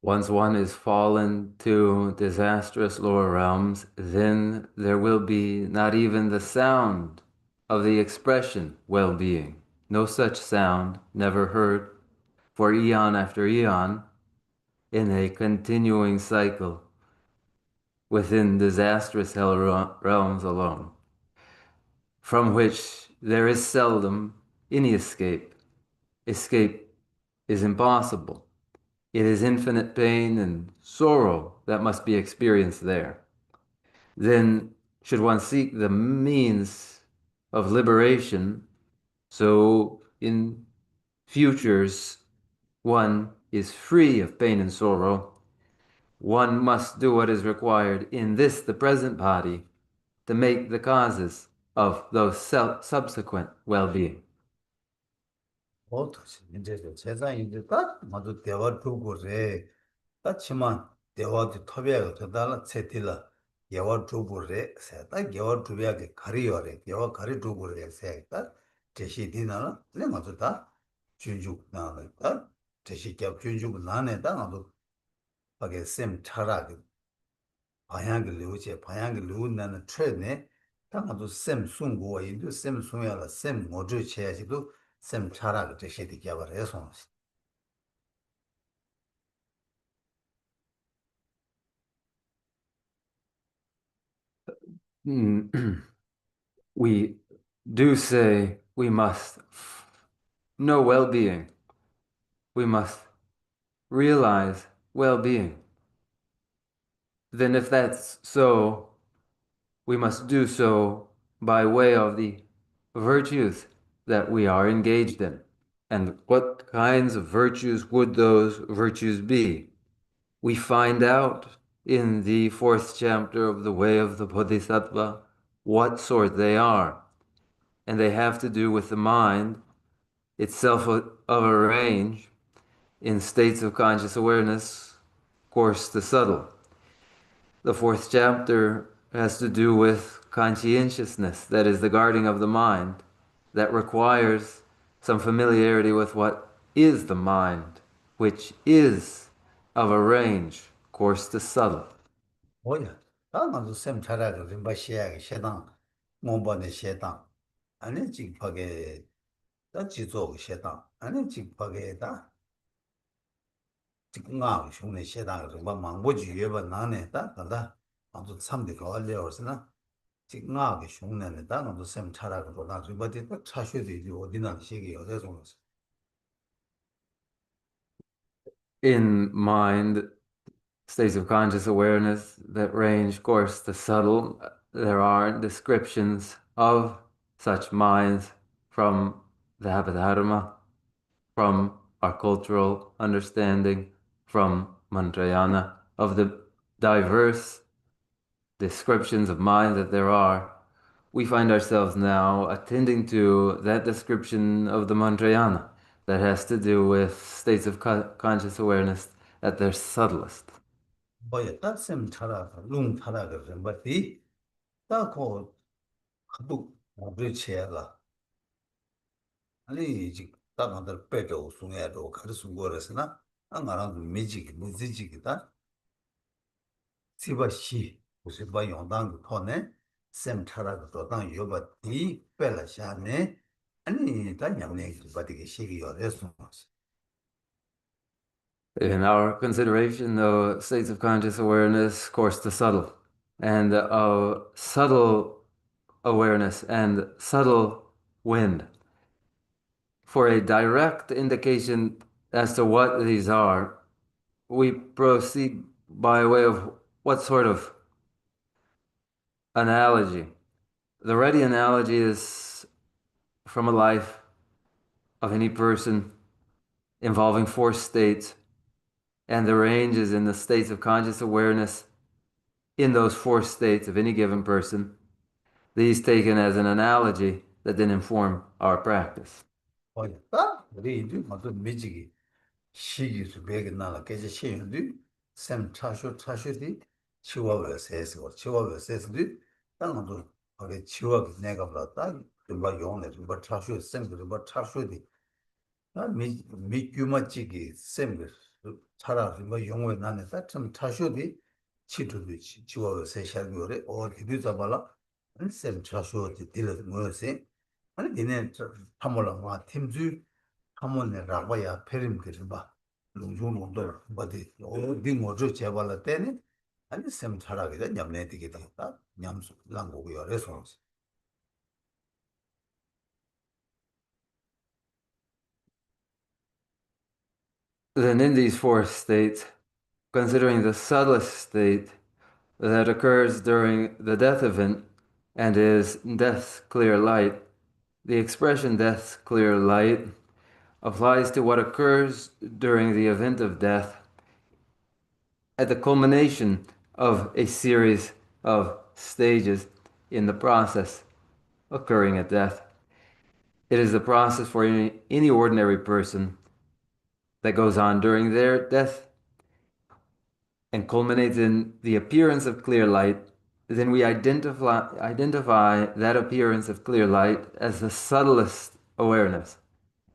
Once one is fallen to disastrous lower realms, then there will be not even the sound of the expression well-being. No such sound, never heard for eon after eon, in a continuing cycle within disastrous hell realms alone, from which there is seldom any escape. Escape is impossible. It is infinite pain and sorrow that must be experienced there. Then, should one seek the means of liberation, so in futures one is free of pain and sorrow, one must do what is required in this, the present body, to make the causes of those subsequent well-being. 어떻지? 이제 세상인데 딱 모두 대화 두고 그래. 딱지만 대화도 토비하고 저달라 세틸라 대화 두고 그래. 세다 대화 두비하게 가리요래. 대화 가리 두고 그래. 세다 제시디나 내 모두 다 준죽 나는다. 제시겹 준죽 나네다 나도 하게 셈 차라게 방향을留제 방향을留나는 트레네 당도 셈 송고 인도 셈 송야라 셈 모주 쳐야지도 셈 차라게 제시디 개발해서 We do say we must know well-being. We must realize well-being. Then if that's so, we must do so by way of the virtues that we are engaged in. And what kinds of virtues would those virtues be? We find out in the 4th chapter of the Way of the Bodhisattva what sort they are. And they have to do with the mind itself of a range in states of conscious awareness, coarse to subtle. The 4th chapter has to do with conscientiousness, that is the guarding of the mind, that requires some familiarity with what is the mind, which is of a range, coarse to subtle. 뭐야? 나도 셈 차라게 림바 시야게 셰당 몸번에 셰당 아니 직파게 다 지속 셰당 아니 직파게다 직응하고 흉내 셰당 림바 망보지 예바 나네다 간다 아주 참대 걸려서나 직응하게 흉내네다 나도 셈 차라게 보다 림바디 딱 차셔도 이제 어디나 시기 어디서 In mind, states of conscious awareness that range coarse to subtle, there are descriptions of such minds from the Abhidharma, from our cultural understanding, from Mantrayana, of the diverse descriptions of mind that there are. We find ourselves now attending to that description of the Mantrayana that has to do with states of conscious awareness at their subtlest. 뭐야? 딱셈 차라게 룽 차라게 림바디 딱고 그도 우리 체가 아니 이제 딱한들 빼도 송해도 가르쳐 거라서나 안 가라도 미지기 무지지기다 시바시 무슨 바 용당 토네 셈 차라도 도당 요바디 빼라샤네 아니 다 냠네 바디게 시기요 레스 In our consideration, though, states of conscious awareness course to subtle, and of subtle awareness and subtle wind. For a direct indication as to what these are, we proceed by way of what sort of analogy. The ready analogy is from a life of any person involving 4 states, and the range is in the states of conscious awareness in those 4 states of any given person. These taken as an analogy that then inform our practice. 뭐야? 딱 우리 이제 모두 미지기 시기수 배게 나라 계제 시윤디 셈 차쇼디 치와가 세스고 치와가 세스디 땅도 거기 치와가 내가 봤다 좀 용내 좀 차쇼 셈도 좀 차쇼디 나 미규마지기 셈 차라리 뭐 용어에 나는 좀 차쇼디 치투디 지워서 세샤고래 어디도 잡아라 쌤 차쇼디 딜을 뭐세 아니 니네 파몰라 와 팀주 파몰네 라고야 페림들 봐 농종농도 어디 어디 뭐죠 제발라 때네 아니 쌤 차라리 냠내 되게 됐다 냠수 랑고고요 그래서 Then in these four states, considering the subtlest state that occurs during the death event and is death's clear light, the expression death's clear light applies to what occurs during the event of death at the culmination of a series of stages in the process occurring at death. It is the process for any ordinary person that goes on during their death and culminates in the appearance of clear light. Then we identify that appearance of clear light as the subtlest awareness,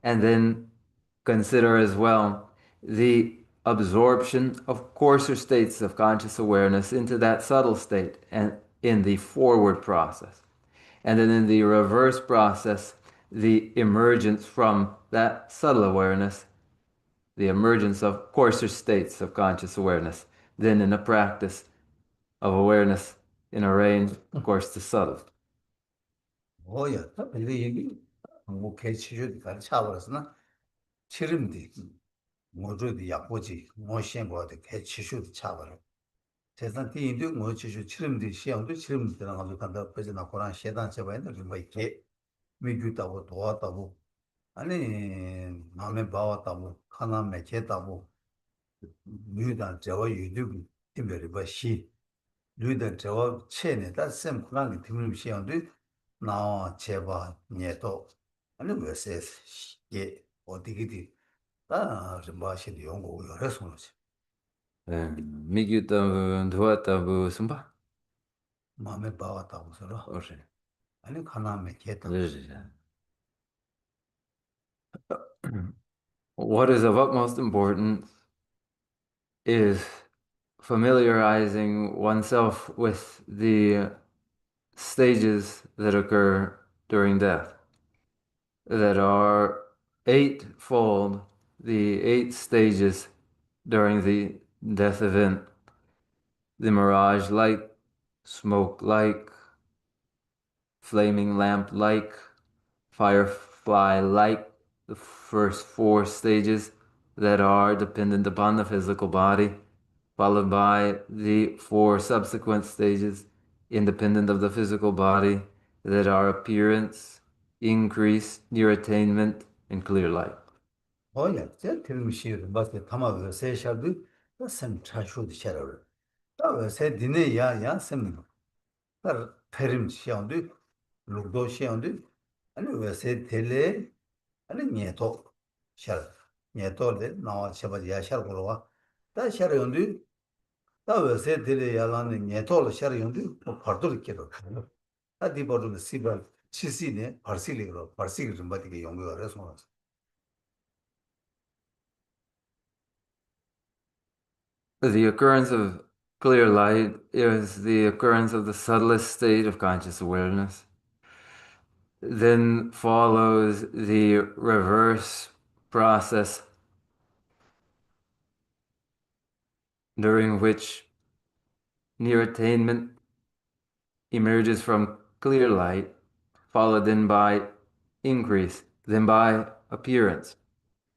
and then consider as well the absorption of coarser states of conscious awareness into that subtle state and in the forward process. And then in the reverse process, the emergence from that subtle awareness, the emergence of coarser states of conscious awareness. Then in a practice of awareness in a range, of course, to subtle. 뭐야 또 근데 얘기 뭐 개치주디 같이 차버렸으나 치름디 모두도 약보지 뭐 시행거도 개치주디 차버려 세상 뒤인도 뭐 지주 치름디 시행도 치름디 들어가서 간다 그래서 고란 shedan 제바인데 뭐 이렇게 미규다고 도왔다고 아니 마음에 봐왔다고 하나에 제다고 유단 저와 유득 팀별이 봐시 유단 저와 체네 다셈 그런 팀을 시행도 나 제바 녀도 아니 왜세 예 어디기디 다 좀바시 연구 여러서 Migutavu, Duatavu, Sumba? 마음에 봐왔다고 서로 Ocean. 아니 하나에 제다 What is of utmost importance is familiarizing oneself with the stages that occur during death, that are eightfold, the 8 stages during the death event. The mirage like, smoke like, flaming lamp like, firefly like, the first 4 stages that are dependent upon the physical body, followed by the 4 subsequent stages independent of the physical body that are appearance, increase, near attainment, and clear light. 뭐야 제 틀미시 봤을 담아서 세샤도 쌤 차슈도 셔러 다세 디네 야야 쌤 par perim 시험도 lugdo 시험도 아니 왜세 텔레 아니 녀도 셔 녀도데 나와 셔바 야셔 걸어와 다 셔런도 다 왜세 텔레 야라는 녀도를 셔런도 뭐 벌도 있게로 다 디버도 시발 치시네 벌실이로 벌실 좀 받게 연구를 해서 The occurrence of clear light is the occurrence of the subtlest state of conscious awareness. Then follows the reverse process, during which near attainment emerges from clear light, followed then by increase, then by appearance.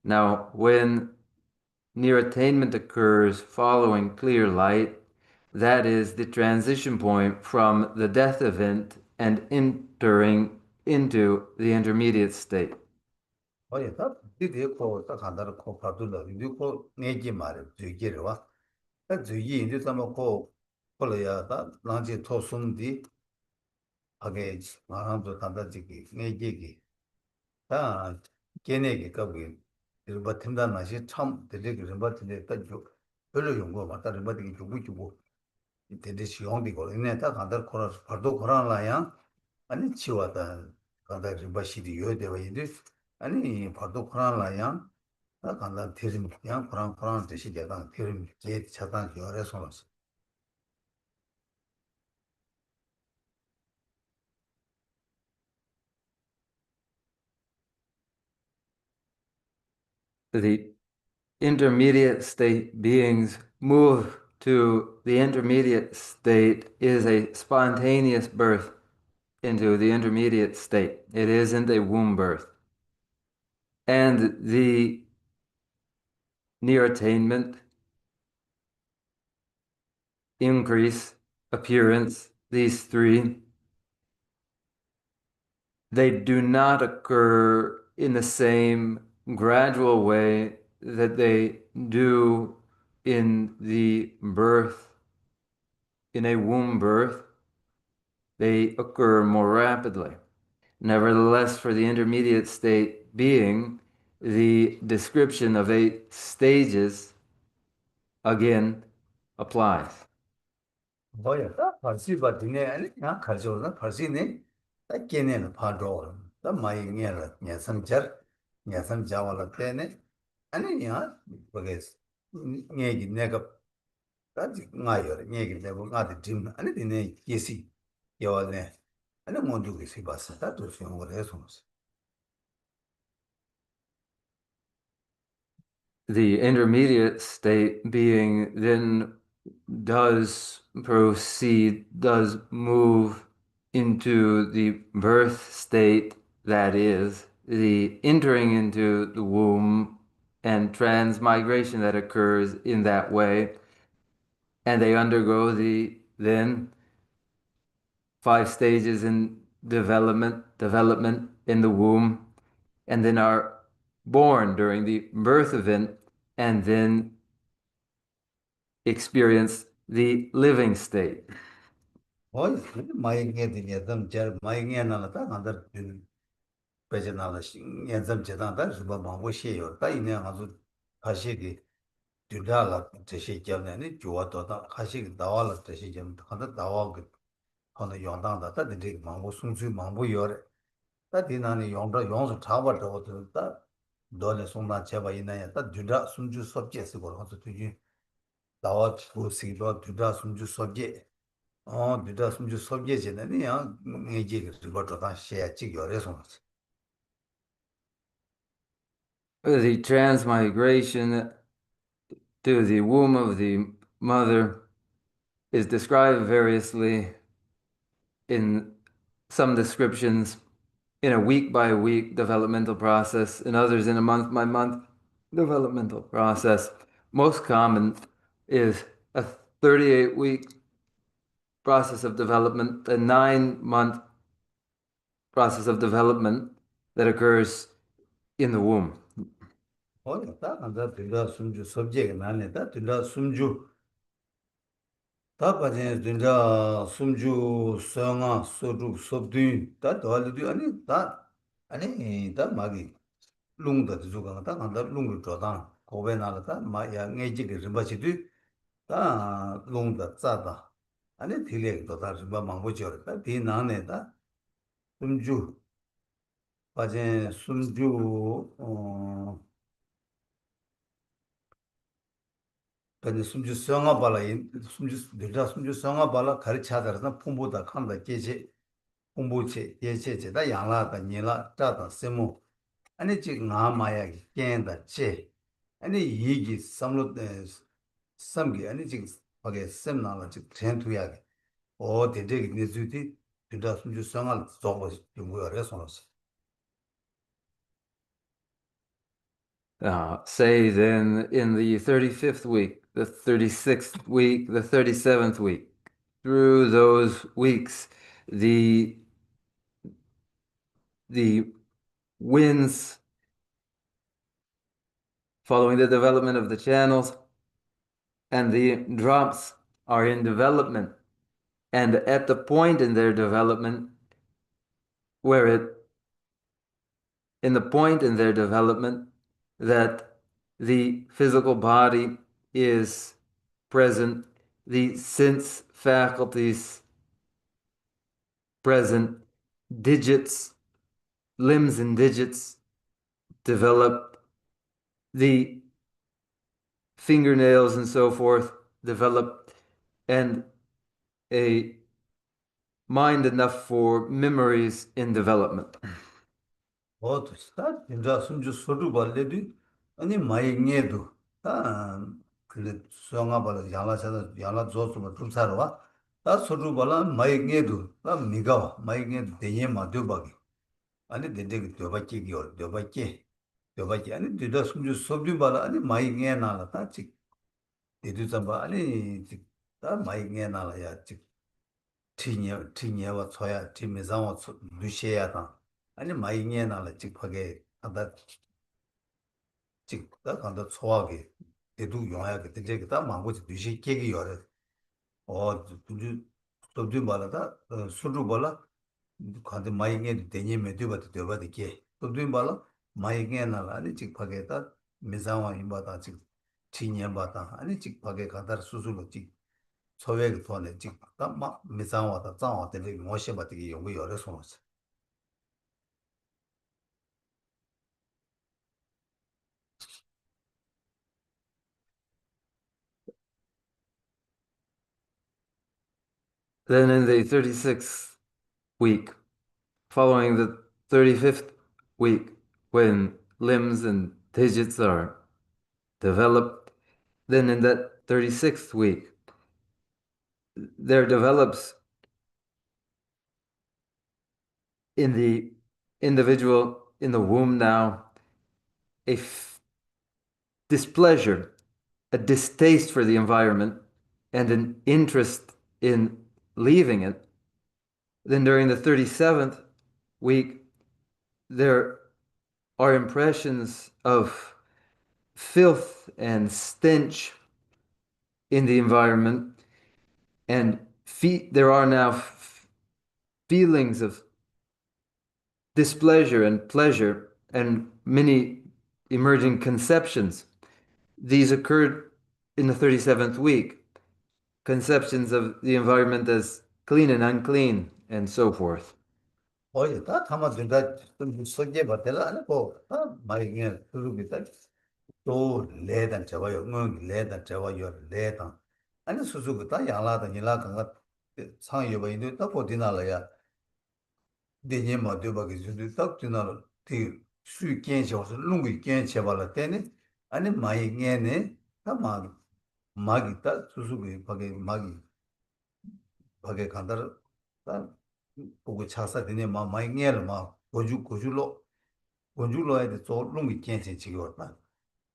Now, when near attainment occurs following clear light, that is the transition point from the death event and entering into the intermediate state. 어디다 디디고 딱 한다로 코 파둘러 이거 내지 말을 되게로 와. 그 주의 인도 삼고 콜려다 나지 토숨디 하게 말한도 단다지기 내지기 다 걔네게 거기 이거 팀단 맛이 참 되게 좀 받는데 딱요 별로 연구 맞다 좀 받기 주고 되게 시용되고 이네 딱 한다로 코라 파도 코라라야 아니 치와다 간다 좀 받시디 요되와 이제 아니 파도 코라라야 다 간다 티림 그냥 프랑 뜻이 되다 티림 제 차단 요래 손었어. The intermediate state beings move to the intermediate state is a spontaneous birth into the intermediate state. It isn't a womb birth. And the near attainment, increase, appearance, these three, they do not occur in the same gradual way that they do in the birth, in a womb birth. They occur more rapidly. Nevertheless, for the intermediate state being, the description of 8 stages again applies. 뭐야? 다 벌시 받네. 아니 그냥 가져오나 벌시네. 다 깨내는 파도. 다 많이 녀라. 녀선절. 녀선 자와라 때네. 아니야. 뭐겠어. 얘기 내가 다지 나요. 얘기 내가 나한테 dim. 아니 되네. 예시. 여와네. 아니 뭔지 그 봤어. 다도 생각을 해서. The intermediate state being then does proceed, does move into the birth state, that is, the entering into the womb and transmigration that occurs in that way. And they undergo the then 5 stages in development in the womb, and then are born during the birth event, and then experience the living state. 어이, 많이 얘기해. 좀 많이 얘기하나 안다. 배제나라 연점 제단다 르바 망고시요 다 이내 아주 가시기 뒤달라 제시 겸내니 좋아도다 가시기 나와라 제시 겸 하다 나와고 하는 용당다 다 되게 망고 송수 망고 요래 다 디나니 용도 용서 잡아도 다 너네 송나 제바 이나야 다 뒤다 숨주 섭제스 걸 하서 뒤지 나와 보시도 뒤다 숨주 섭제 뒤다 숨주 섭제제는 야 이제 그거 다 시야지 요래서 The transmigration to the womb of the mother is described variously in some descriptions in a week by week developmental process, in others in a month by month developmental process. Most common is a 38-week process of development, a 9-month process of development that occurs in the womb. 다 간다 들다 숨주 섭제가 나네다 들다 숨주 다 빠진 들다 숨주 성아 소주 섭뒤 다 도알도 아니 다 아니 다 마기 룽다 주가 다 간다 룽을 줘다 고베나다 마야 녜지게 림바치도 다 룽다 짜다 아니 딜레도 다 림바 망보죠 다 디나네다 숨주 빠진 숨주 근데 숨주 성아 발라인 숨주 내가 숨주 성아 발라 가르쳐다라는 풍부다 칸다 계제 풍부체 예체제다 양라다 니라 짜다 세모 아니 지금 나마야기 깬다 제 아니 이기 삼로 삼기 아니 지금 하게 셈나라 지금 텐투야기 대대기 니즈디 뒤다 숨주 성아 저거 좀 뭐야 손었어 Say then in the 35th week, the 36th week, the 37th week, through those weeks, the winds following the development of the channels and the drops are in development. And at the point in their development in the point in their development that the physical body is present, the sense faculties present, digits, limbs and digits develop, the fingernails and so forth develop, and a mind enough for memories in development. 다 진짜 숨주 소주 벌레도 아니 마이녜도 다 그래 수영아 벌 야라서 야라 조스면 좀 살아 와다 소주 벌라 마이녜도 다 미가 마이녜도 대예 마도 바기 아니 데데 되바찌기요 되바찌 아니 되다 숨주 소주 벌라 아니 마이녜 나라 다치 데도 잡아 아니 다 마이녜 나라야 지 티니와 초야 티미자와 루시야다 아니 마이녜 나라 직하게 하다 직다 간다 초하게 대두 용하게 되게 다 망고지 뒤시 깨기 열어 두주 또두 말하다 수루 발라 간다 마이녜 되니면 되바도 게 또두 말라 마이녜 나라 아니 직하게다 미자와 임바다 직 티니야 바다 아니 직하게 간다 수수로 직 소외의 돈에 직다 막 미자와다 장와 되게 뭐시 바되게 용거 열어 손었어 Then in the 36th week, following the 35th week, when limbs and digits are developed, then in that 36th week, there develops in the individual in the womb now a displeasure, a distaste for the environment, and an interest in leaving it. Then during the 37th week, there are impressions of filth and stench in the environment, and there are now feelings of displeasure and pleasure and many emerging conceptions. These occurred in the 37th week, conceptions of the environment as clean and unclean, and so forth. 다 담아준다 좀 소개 받더라 아니 뭐다 마이게 그룹이다 또 레단 저와요 레단 저와요 레단 아니 수수가 양라다 니라 강가 상여 버인도 또 보디나라야 대년 뭐 되바게 주도 딱 지나라 티 수견셔서 롱이 견쳐발라 때네 아니 마이게네 다 마기다 수수가 바게 바게 간다라 다 보고 차사 되네 마이게를 고주로 해야 돼. 저 롱이 괜찮지 지금 봐.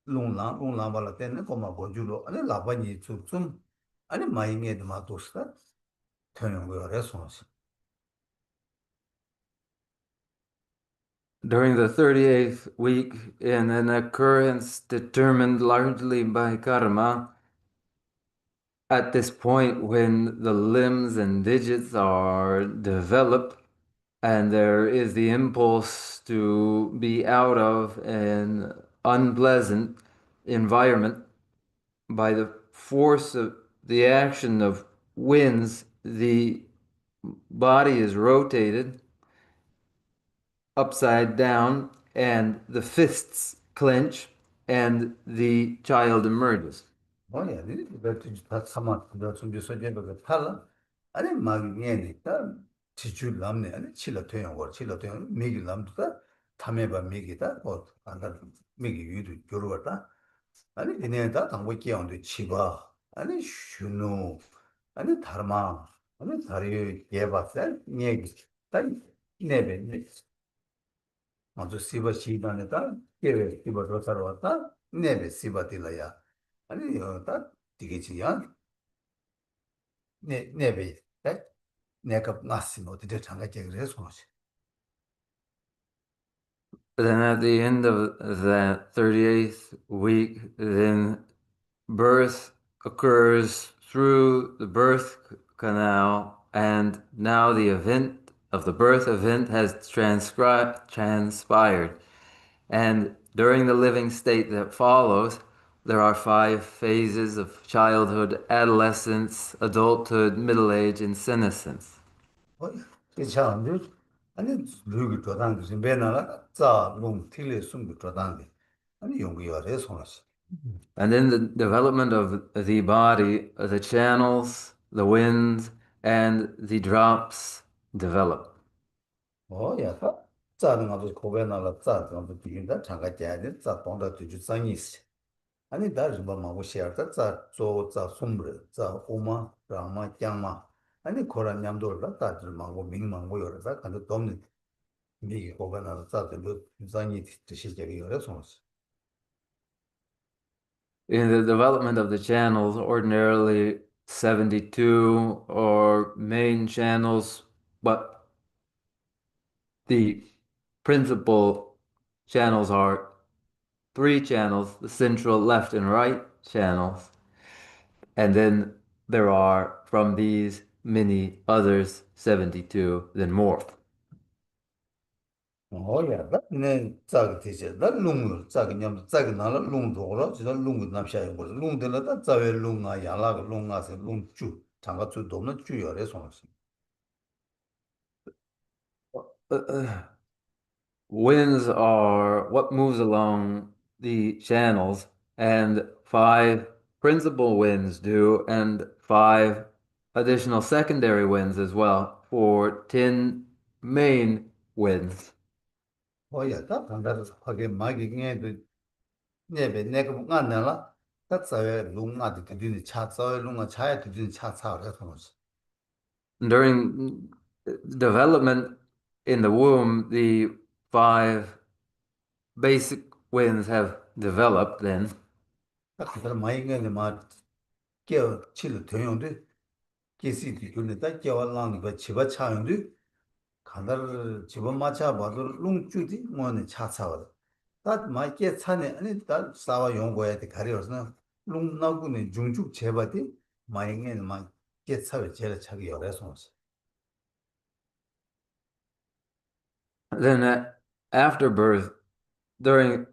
롱랑 발라 때는 고마 고주로 아니 라바니 좀 아니 마이게도 마도스다. 되는 거야. 그래서 During the 38th week, in an occurrence determined largely by karma, at this point when the limbs and digits are developed and there is the impulse to be out of an unpleasant environment, by the force of the action of winds, the body is rotated upside down and the fists clench and the child emerges. 뭐야? 이제 다 사마 좀 소제가 팔라. 아니 마이게네 다 지출 남네. 아니 칠라 미기 남다. 탐해봐 미기다. 뭐 안다 미기 유도 겨루었다. 아니 얘네다 당고 끼어온데 치바. 아니 슈노. 아니 다르마. 아니 다리 예바세. 얘기. 다 네베. 먼저 시바 시단에다 깨베 시바 도사로 왔다. 네베 시바딜라야. 아니 다 되게지야. 네베. 내가 나스모 어디 장가게 그래서 Then at the end of that 38th week, then birth occurs through the birth canal, and now the event of the birth event has transpired. And during the living state that follows, there are 5 phases of childhood, adolescence, adulthood, middle age, and senescence. 괜찮은데 아니 누구 도당 무슨 배나라 자 롱 틀에 숨고 도당데 아니 용기열에 손었어. And then the development of the body, the channels, the winds, and the drops develop. 야다. 짜는 것도 고배나라 짜는 것도 뒤인다. 잠깐 자야 짜 동다 뒤주 상이시. 아니 다른 뭐 마고 셔다 짜 숨르 짜 오마 라마 짱마. 아니 코란 냠돌다 다들 마고 민망고 열다 간도 돕는 미기 고배나라 짜도 상이 드시게 열어 손었어. In the development of the channels, ordinarily 72 or main channels, but the principal channels are three channels, the central, left, and right channels. And then there are from these many others, 72, then more. 나 네, 짜게 되지. 나 룽을 짜게 냠 짜게 나라 룽도로 지다 룽을 남샤요. 룽들다 짜외 룽아 야라가 룽아서 룽주 장가 주 도는 주열에 손었어. Winds are what moves along the channels, and five principal winds do, and five additional secondary winds as well, for 10 main winds. 나 반다서 하게 마기 게도 네베 내가 안나라 다 짜외 룽아도 되는 차 짜외 룽아 차에 되는 차 차를 손었어. During development in the womb, the five basic winds have developed then. 딱 그들 많이 게막 깨 치를 되는데 계시디 근데 딱 깨와랑 그 집어 차는데 간다를 집어 맞춰 봐도 룽주디 뭐는 차차거든. 다 마이게 차네 아니 다 싸와 용고야 돼 가려서 룽나구네 중죽 제바디 마이게는 막 깨차를 제일 차기 열어서 Then after birth, during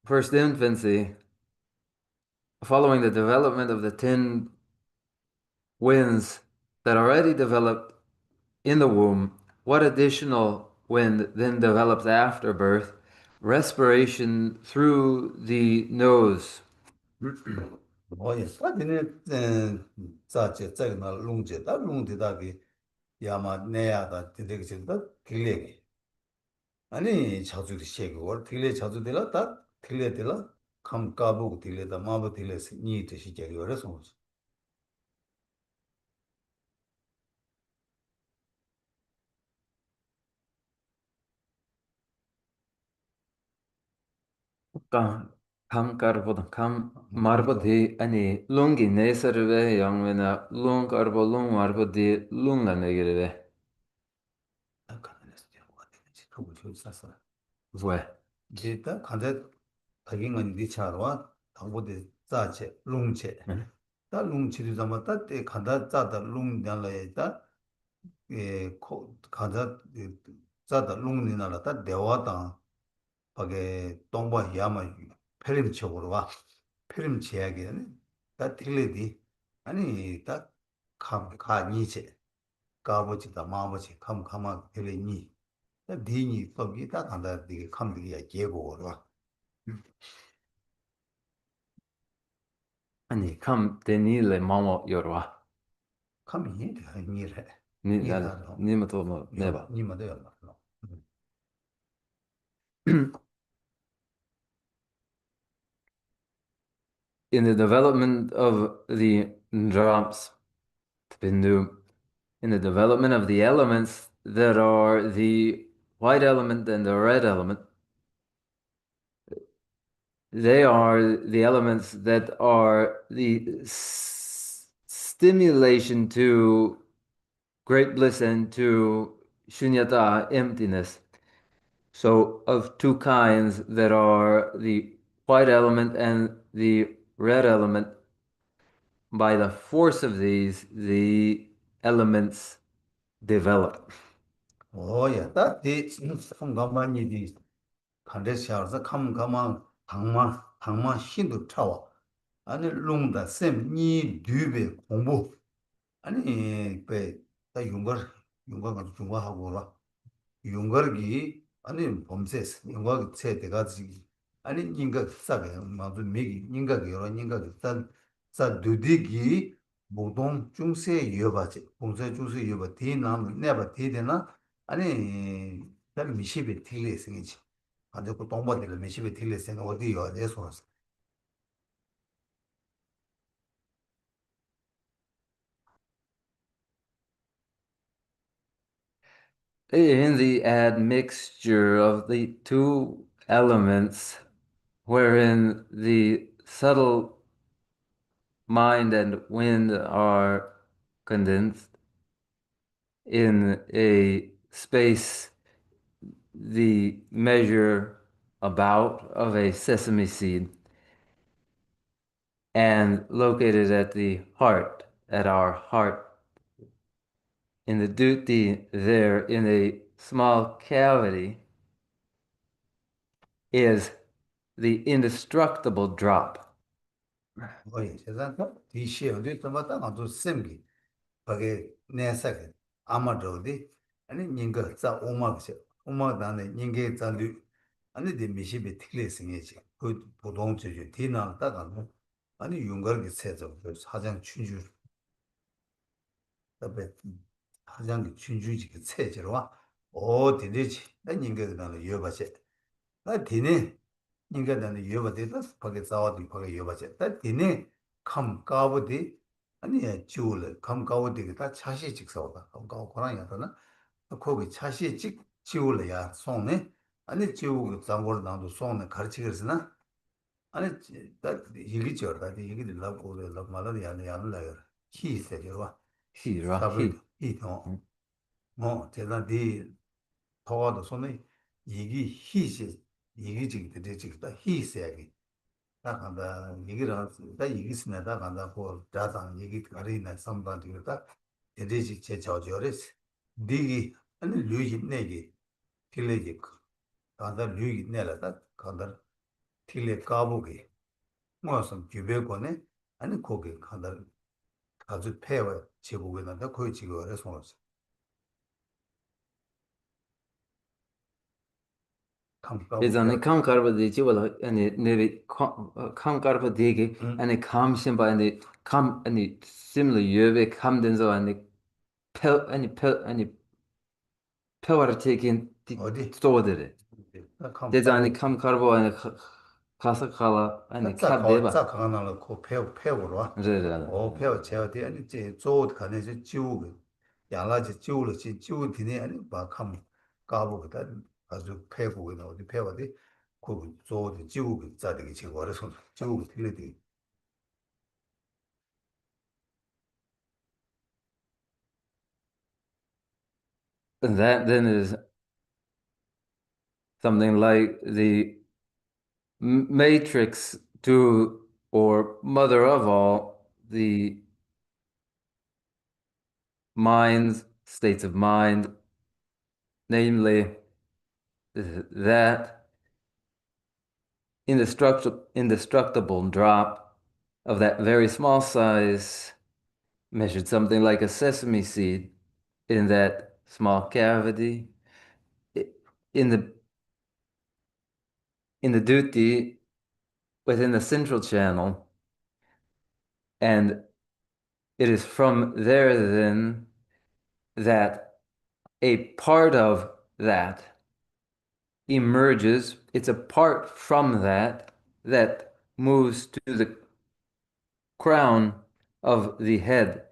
first infancy, following the development of the 10 winds that already developed in the womb, what additional wind then develops after birth? Respiration through the nose. 사진에 자체 저기나 룽제다 룽디다기 야마 내야다 되게 진다 길레기 아니 자주도 시고 월 길레 자주들라 다 길레들라 감까보고 길레다 마보 길레스 니 뜻이 제기 그래서 감, 감kar보다 감까 감mar보디 아니 룽기 내서르베 영메나 룽kar보 룽mar보디 룽나네게르베. 간단했어 뭐 같은지 그거 좀 쌌어 왜? 데이터 간데 다긴은 니차로와 당보데 자체 룽체 응? 다 룽치도 잡았다 때 간다 자다 룽달라에다 간다 자다 룽니나라다 대화다 밖에 동바 야마 페림 쪽으로 와 페림 제약이네 다 틀리디 아니 다 가니체 가보지다 마보지 감카마 틀리니 다 디니 거기 다 간다 되게 감기야 계고로 와 아니 감 데니레 마모 요르와. 감이 니래 니 날, 니다로 니마도 뭐 요 내봐. 니마도 연락 In the development of the drops, Bindu, in the development of the elements that are the white element and the red element, they are the elements that are the stimulation to great bliss and to shunyata, emptiness. So, of two kinds that are the white element and the red element, by the force of these, the elements develop. 오야 다디 성감만이디 간데샤르서 감감만 당마 신도 차와 아니 롱다 셈니 뒤베 공부 아니 베다 용거 중화하고 라 용거기 아니 범세스 용거 체 대가지 아니 인가 싸게 마도 미기 인가 여러 인가 자 두디기 보통 중세 이어바지 봉쇄 중세 이어바 뒤남 내가 뒤되나 아니 잘 미시베 틀리 생기지 아주 그 동반들 미시베 틀리 생각 어디요 내서 In the admixture of the two elements, wherein the subtle mind and wind are condensed in a space the measure about of a sesame seed and located at the heart, at our heart, in the duty there in a small cavity is the indestructible drop. 어이 세상 뒤시에 어디 좀 왔다 가도 셈기 거기 내사게 아마도디 아니 닌가 자 오마게 오마다네 닌게 잔디 아니 데 미시베 틀리 생기지 그 보통 저기 디나 따가고 아니 윤거기 세죠 그 사장 춘주 답에 사장이 춘주지 그 세지로 와오 디디지 나 닌게 나는 여바세 나 디네 닌게 나는 여바데다 거기 자와디 거기 여바세 나 디네 감 까부디 아니 지울래 감 까부디 다 차시 직사오다 감 까고 고라냐더나 거기 차시 직 지울래야 손에 아니 지우고 장고를 나도 손에 가르치겠으나 아니 다 얘기 저다 얘기 들라고 그래 말을 야는 나요 희세죠 He, 답을 Rahi. 이동 대단히 더워도 손에 얘기 희세 얘기 지기 되지다 희세하게 딱 한다 얘기를 다 얘기 쓰내다 간다 고 다단 얘기 가리나 선반들다 대대지 제 저절에서 니기 아니 류지 내기 틀리지 간다 류기 내라다 간다 틀리 까보게 무슨 규배권에 아니 거기 간다 아주 폐와 제국에 난다 거기 지금 해서 It's 감까고 on the 폐 kam karba de chiwala and it nearly kam karba digi and it kam shimba and it kam and it similar yuve kam denzo and it pel and it pelwar taking 어디 stored. There's on the 감까고 kam karbo and kasa kala and it kab deba. 자 강나라 그 폐우로 와 Right. 폐우 제가 돼 아니 제 조도 가는 저 지우고 양라지 지우를 지우 뒤에 아니 바캄 까보다 아주 폐고 어디 폐어디 그 조도 지우고 자되게 지고 알아서 지우고 틀리디 And that then is something like the matrix to or mother of all the minds, states of mind, namely that indestructible drop of that very small size, measured something like a sesame seed in that small cavity, in the duty within the central channel, and it is from there then that a part of that emerges. It's apart from that that moves to the crown of the head,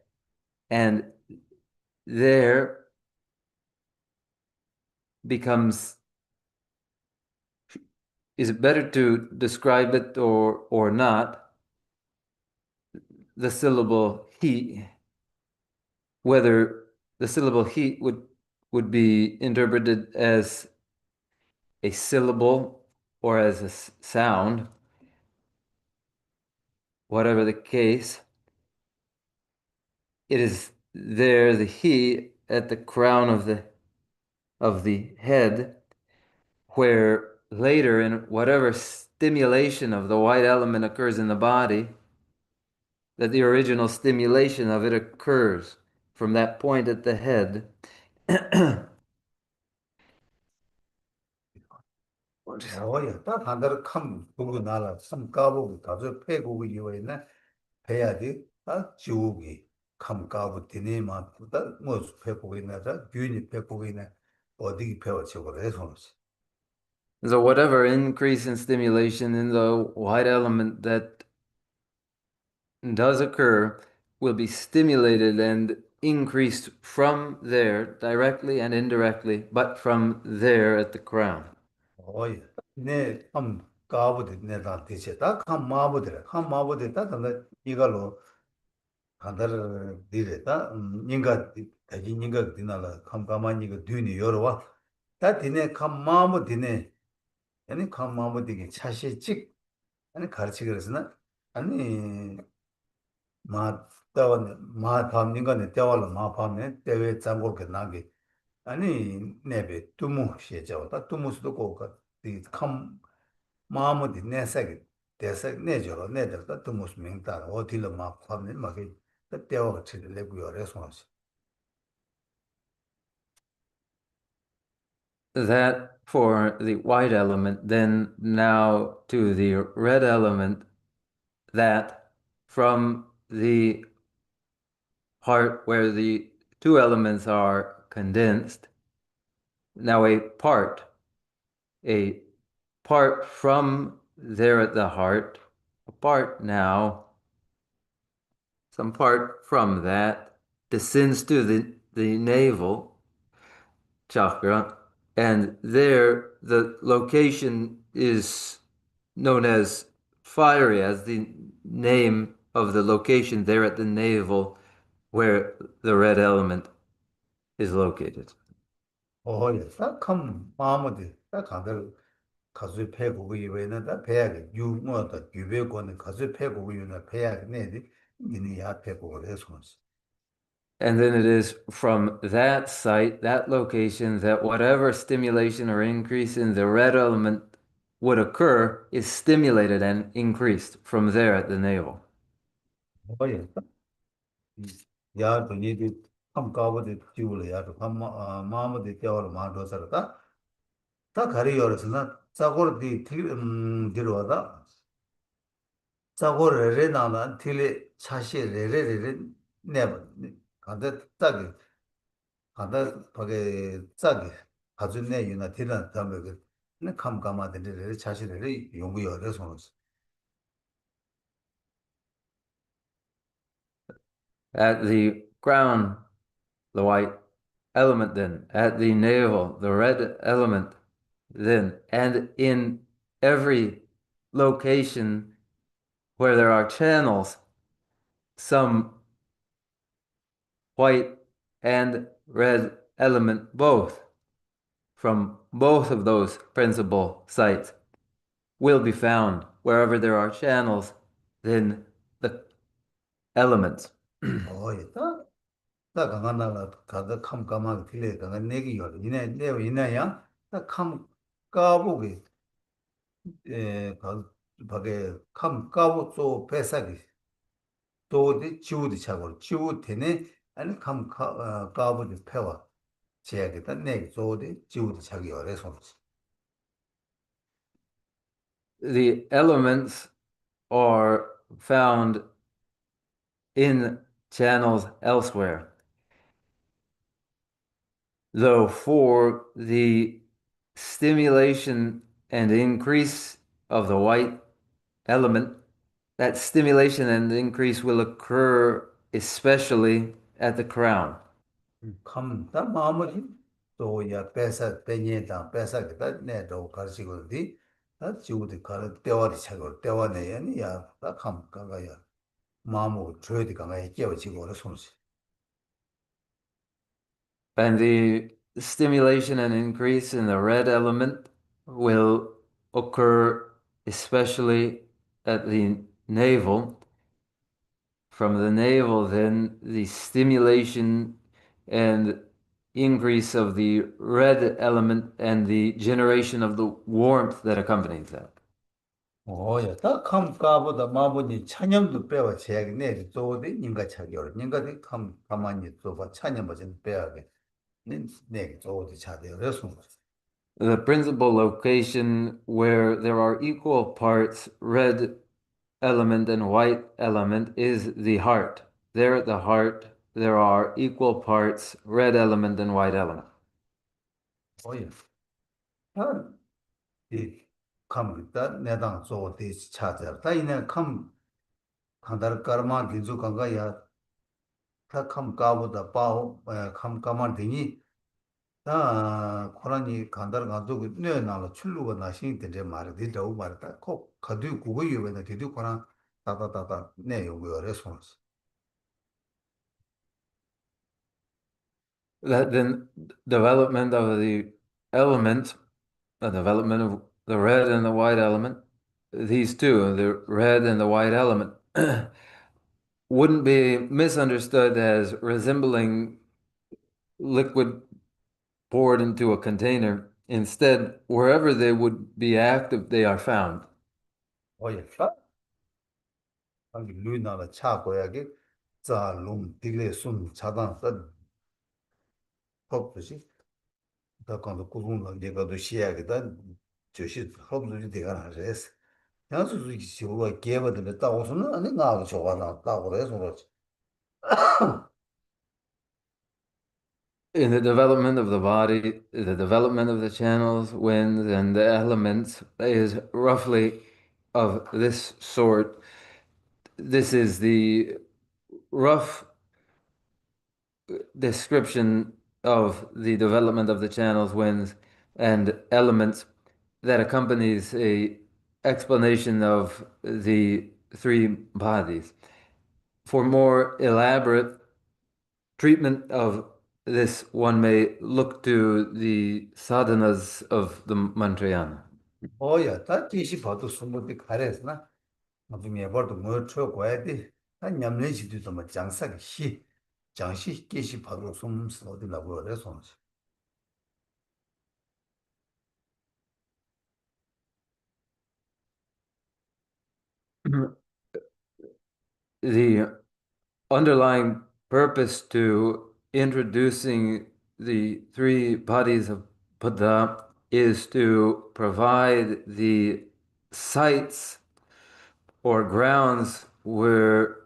and there becomes, is it better to describe it or not, the syllable he, whether the syllable he would be interpreted as a syllable or as a sound, whatever the case, it is there, the he, at the crown of the head, where later in whatever stimulation of the white element occurs in the body, that the original stimulation of it occurs from that point at the head. 오야 다 반대로 컴 보고 나라 참 까보고 가서 패고고 이거는 해야지 아 지우기 컴 까고 디네마 뭐 패고고 있나다 균이 패고고 있네 어디 배워치고 해서 So whatever increase in stimulation in the white element that does occur will be stimulated and increased from there directly and indirectly, but from there at the crown. 오야 네컴 까보도 내가 대체 다컴 마보들 컴 마보들 다 근데 이걸로 간다를 디레다 인가 대지 인가 디나라 컴 까마니 그 뒤니 여러와 다 디네 컴 마보 디네 아니 컴 마보 디게 차시 찍 아니 가르치 그랬으나 아니 마다원 마밤 인간의 대화로 마밤에 대외 잠고게 나게 아니 네베 두무 시에죠 두무스도 고가 이컴 마음이 내색이 대색 내죠 내들다 두무스 명다 어디로 마밤에 막이 대화가 치려고요 그래서 That for the white element, then now to the red element, that from the part where the two elements are condensed, now a part from there at the heart, a part now, some part from that descends to the navel chakra, and there the location is known as fiery, as the name of the location there at the navel where the red element is located. 딱컴 마음이 딱 가들 가수 패고 이외에는 다 배야게 유뭐다 유배고는 가수 패고 이외에는 배야게 내지 니네 야 패고 그래서 And then it is from that site, that location, that whatever stimulation or increase in the red element would occur is stimulated and increased from there at the navel. 뭐야 야 돈이디 컴 가버디 지울래 야도 컴 마음이 되어로 마도 살다 다 가리어서나 자고르디 들어와다 자고르레 나나 틸레 차시 레레레레 네버 간다 딱이 간다 밖에 딱이 가준내 유나 딜은 다음에 그 감감하던데 차시레레 연구여서 손으로 At the crown, the white element, then, at the navel, the red element, then, and in every location where there are channels, some white and red element both from both of those principal sites will be found wherever there are channels, then the elements. 있다 나 강한나라 가다 감감하게 틀려 강한 내기요 이내 내가 이내야 나감 까보기 가 밖에 감 까보 또 배사기 또디 지우디 차고 지우 되네 아니 감 까보디 패와 제야겠다 내 또디 지우디 차기 어래서 The elements are found in channels elsewhere. Though for the stimulation and increase of the white element, that stimulation and increase will occur especially at the crown. 감다 마무리 또야 배사 배니다 배사겠다 내도 가지고디 나 지우디 가르 때와리 차고 때와네 아니야 나감 가가야 마음을 줘야 가가야 깨워지고 그래 손수 And the stimulation and increase in the red element will occur especially at the navel. From the navel, then the stimulation and increase of the red element and the generation of the warmth that accompanies that. 오야 딱감 까보다 마보니 찬염도 빼와 제약네 또디 인가 차겨 인가디 감 가만히 또봐 찬염 버진 빼야게 네 또디 차대 그래서 The principal location where there are equal parts red element and white element is the heart. There at the heart, there are equal parts red element and white element. 오예. 이 컴다 내당 조디 찾아. 다이네 컴 간다르 까르마 디주 간가야 다컴 까보다 빠오 컴 까만 되니 다 코란이 간다르 가지고 뇌나로 출루가 나신 되게 말이 되고 말다 꼭 가도 그거 유에는 되도 코란 다다다다 내 요구를 해서 That then development of the element, the development of the red and the white element, these two, the red and the white element, wouldn't be misunderstood as resembling liquid poured into a container. Instead, wherever they would be active, they are found. 오예. 아니 루이나라 차고야게 자룸 딜레 순 차단 다 법듯이 다 간도 고군가 내가도 시야게다 저시 법도 되가 하세스 양수수 지구가 개버들 따고서는 아니 나도 좋아나 따고 그래서 그렇지 In the development of the body, the development of the channels, winds, and the elements is roughly of this sort. This is the rough description of the development of the channels, winds, and elements that accompanies a explanation of the three bodies. For more elaborate treatment of this, one may look to the sadhanas of the Mantrayana. 어야 다 지시 봐도 숨을 가래스나 무슨 예벌도 뭐 쳐고야 다 냠는 시도 뭐 장사기 시 장시 계시 봐도 숨 어디라고 그래서 The underlying purpose to introducing the three bodies of Buddha is to provide the sites or grounds where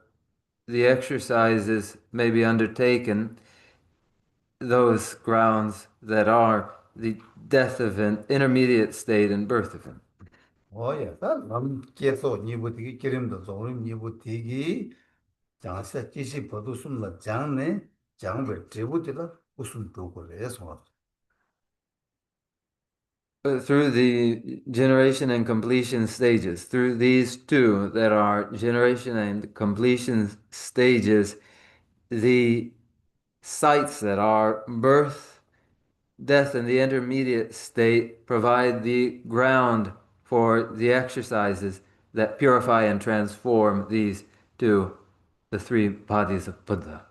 the exercises may be undertaken, those grounds that are the death event, intermediate state, and birth event. 어야 다남 계속 니부 되게 기름도 좋은 니부 되게 장사 지시 봐도 숨을 장네 장을 제부들라 무슨 도고 그래서 Through the generation and completion stages, through these two that are generation and completion stages, the sites that are birth, death, and the intermediate state provide the ground for the exercises that purify and transform these two, the three bodies of Buddha.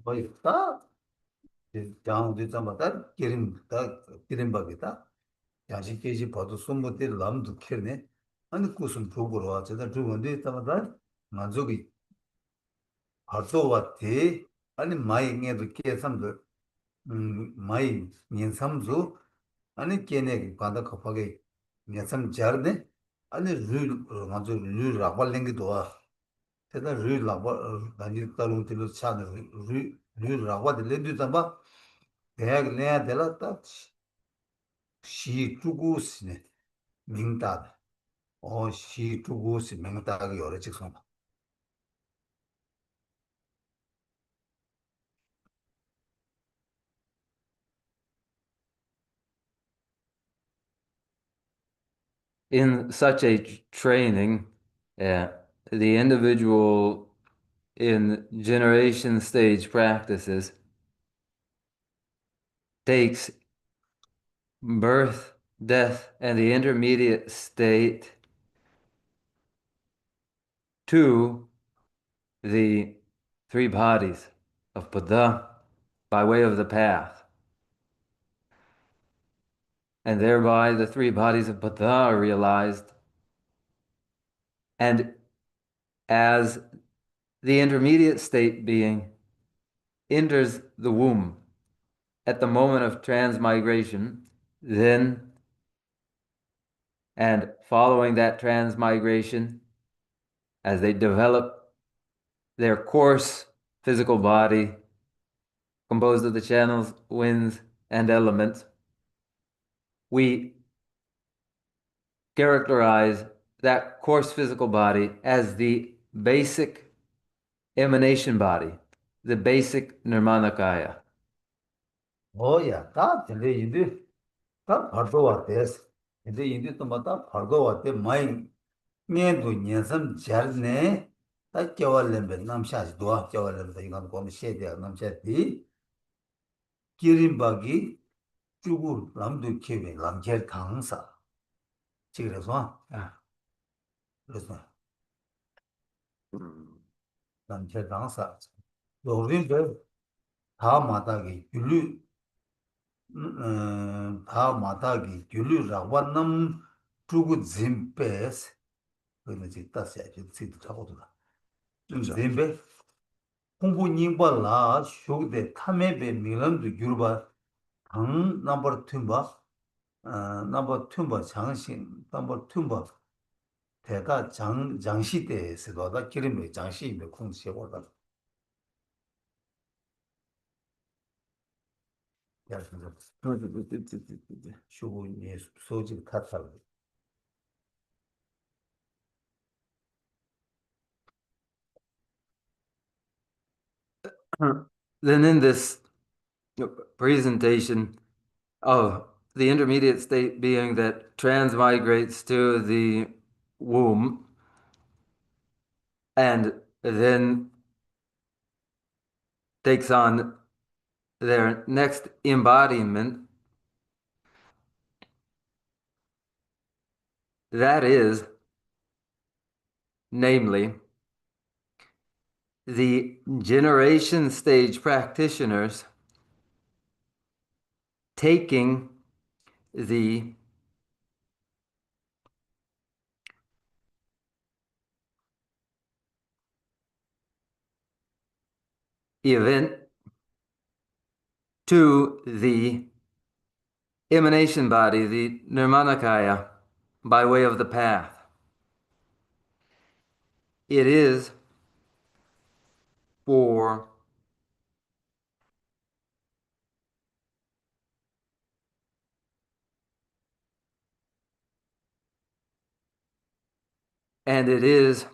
어야 장도 잡아다 기름밥이다 양식 계시 봐도 숨부터 남도 캐네 아니 무슨 도구로 와서다 두번데 있다마다 만족이 하도 대 아니 마이 녀도 계산도 마이 년삼주 아니 걔네 관다 급하게 년삼 잘네 아니 룰 먼저 룰 라발랭기도 와 대다 룰 라발 단지 따로 차는 룰 라발들 레드다 봐 대학 내야 될었다 시 두고스네 민다다 시 두고스 민다가 여러 직선 In such a training, the individual in generation stage practices takes birth, death, and the intermediate state to the three bodies of Buddha by way of the path. And thereby the three bodies of Buddha are realized. And as the intermediate state being enters the womb at the moment of transmigration, then, and following that transmigration, as they develop their coarse physical body composed of the channels, winds, and elements, we characterize that coarse physical body as the basic emanation body, the basic Nirmanakaya. 뭐야, 다 들려 인도 다 발도 왔대스. 근데 인도 또 맞다 발도 왔대. 마이 년도 년섬 잘네. 다 겨울렘베 남샤지 도와 겨울렘베 이건 보면 시대야 남샤디 기린바기 주구 남도 케베 남제 강사. 그래서 그래서 남제 강사. 요즘에 다 마다기 귤류 다 마다기 귤류 라완남 주구 짐페스 그는 이제 다시 아주 지도 잡고도다. 좀 짐베 공부 님발라 쇼데 탐에베 밀람도 규르바 당 넘버 2바 넘버 2바 장신 넘버 2바 대가 장시 때에서가 기름의 장시인의 공시보다 야선적 쇼군의 소지 타탈 Then in this presentation of the intermediate state being that transmigrates to the womb and then takes on their next embodiment, that is, namely, the generation stage practitioners taking the event to the emanation body, the Nirmanakaya, by way of the path. It is for and it is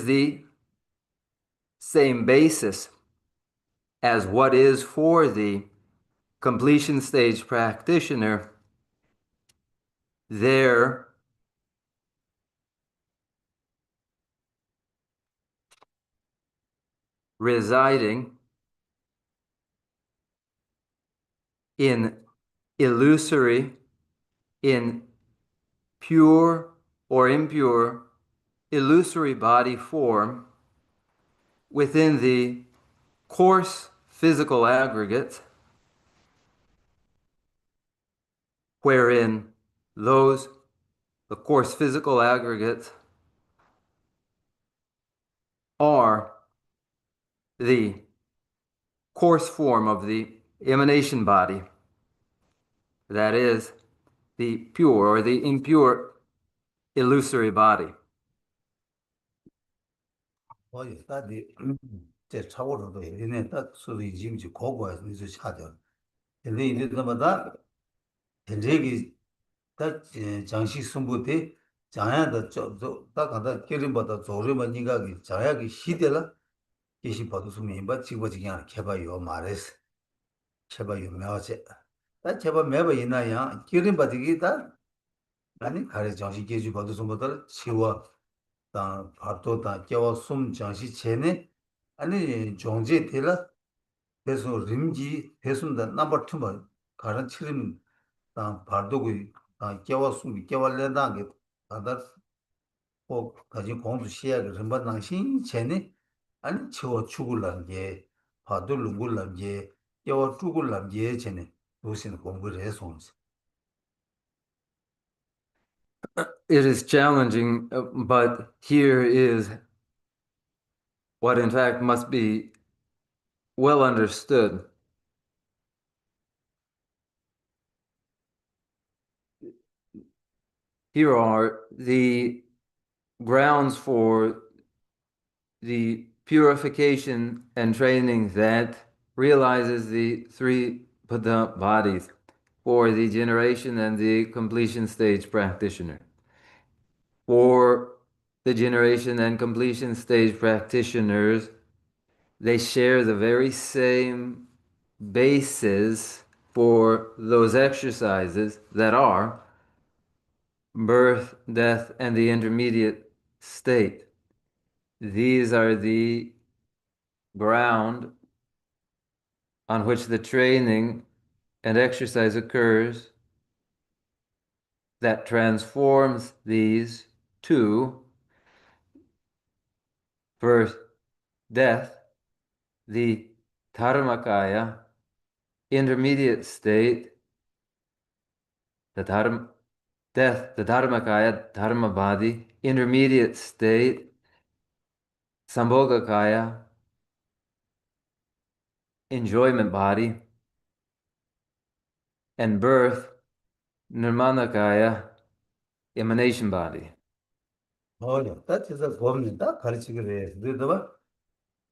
the same basis as what is for the completion stage practitioner there residing in illusory, in pure or impure, illusory body form within the coarse physical aggregates, wherein the coarse physical aggregates are the coarse form of the emanation body, that is, the pure or the impure illusory body. 뭐야, 다디 제 차고로도 이네 딱 소리 지금 고고해서 이제 차죠. 근데 이제 너마다 현재기 딱 장시 승부대 자야다 저딱 간다 기름보다 조르만 니가기 자야기 시대라 이시 봐도 숨이 봐 지고지 그냥 개봐요 말했어. 개봐요 매워지. 나 제발 매봐 있나야 기름바디기 다 아니 가래 장시 계주 봐도 숨보다 치워 다 밥도 다 깨워 숨 장시 전에 아니 종제 되라 그래서 림지 대순다 넘버 2번 가는 치름 다 발도고 다 깨워 숨 깨워려다 게 다다 꼭 가지 공부 시야가 전반당 신 전에 아니 치워 죽을란 게 봐도 누굴란 게 깨워 죽을란 게 전에 도시는 공부를 해서 It is challenging, but here is what in fact must be well understood. Here are the grounds for the purification and training that realizes the three Buddha bodies for the generation and the completion stage practitioner. For the generation and completion stage practitioners, they share the very same basis for those exercises that are birth, death, and the intermediate state. These are the ground on which the training and exercise occurs that transforms these to birth, death, the Dharmakaya, intermediate state, the Dharma, death, the Dharmakaya, Dharma body, intermediate state, Sambhogakaya, enjoyment body, and birth, Nirmanakaya, emanation body. 어려. 다 진짜 고민다 가르치기로 해. 그래도 봐.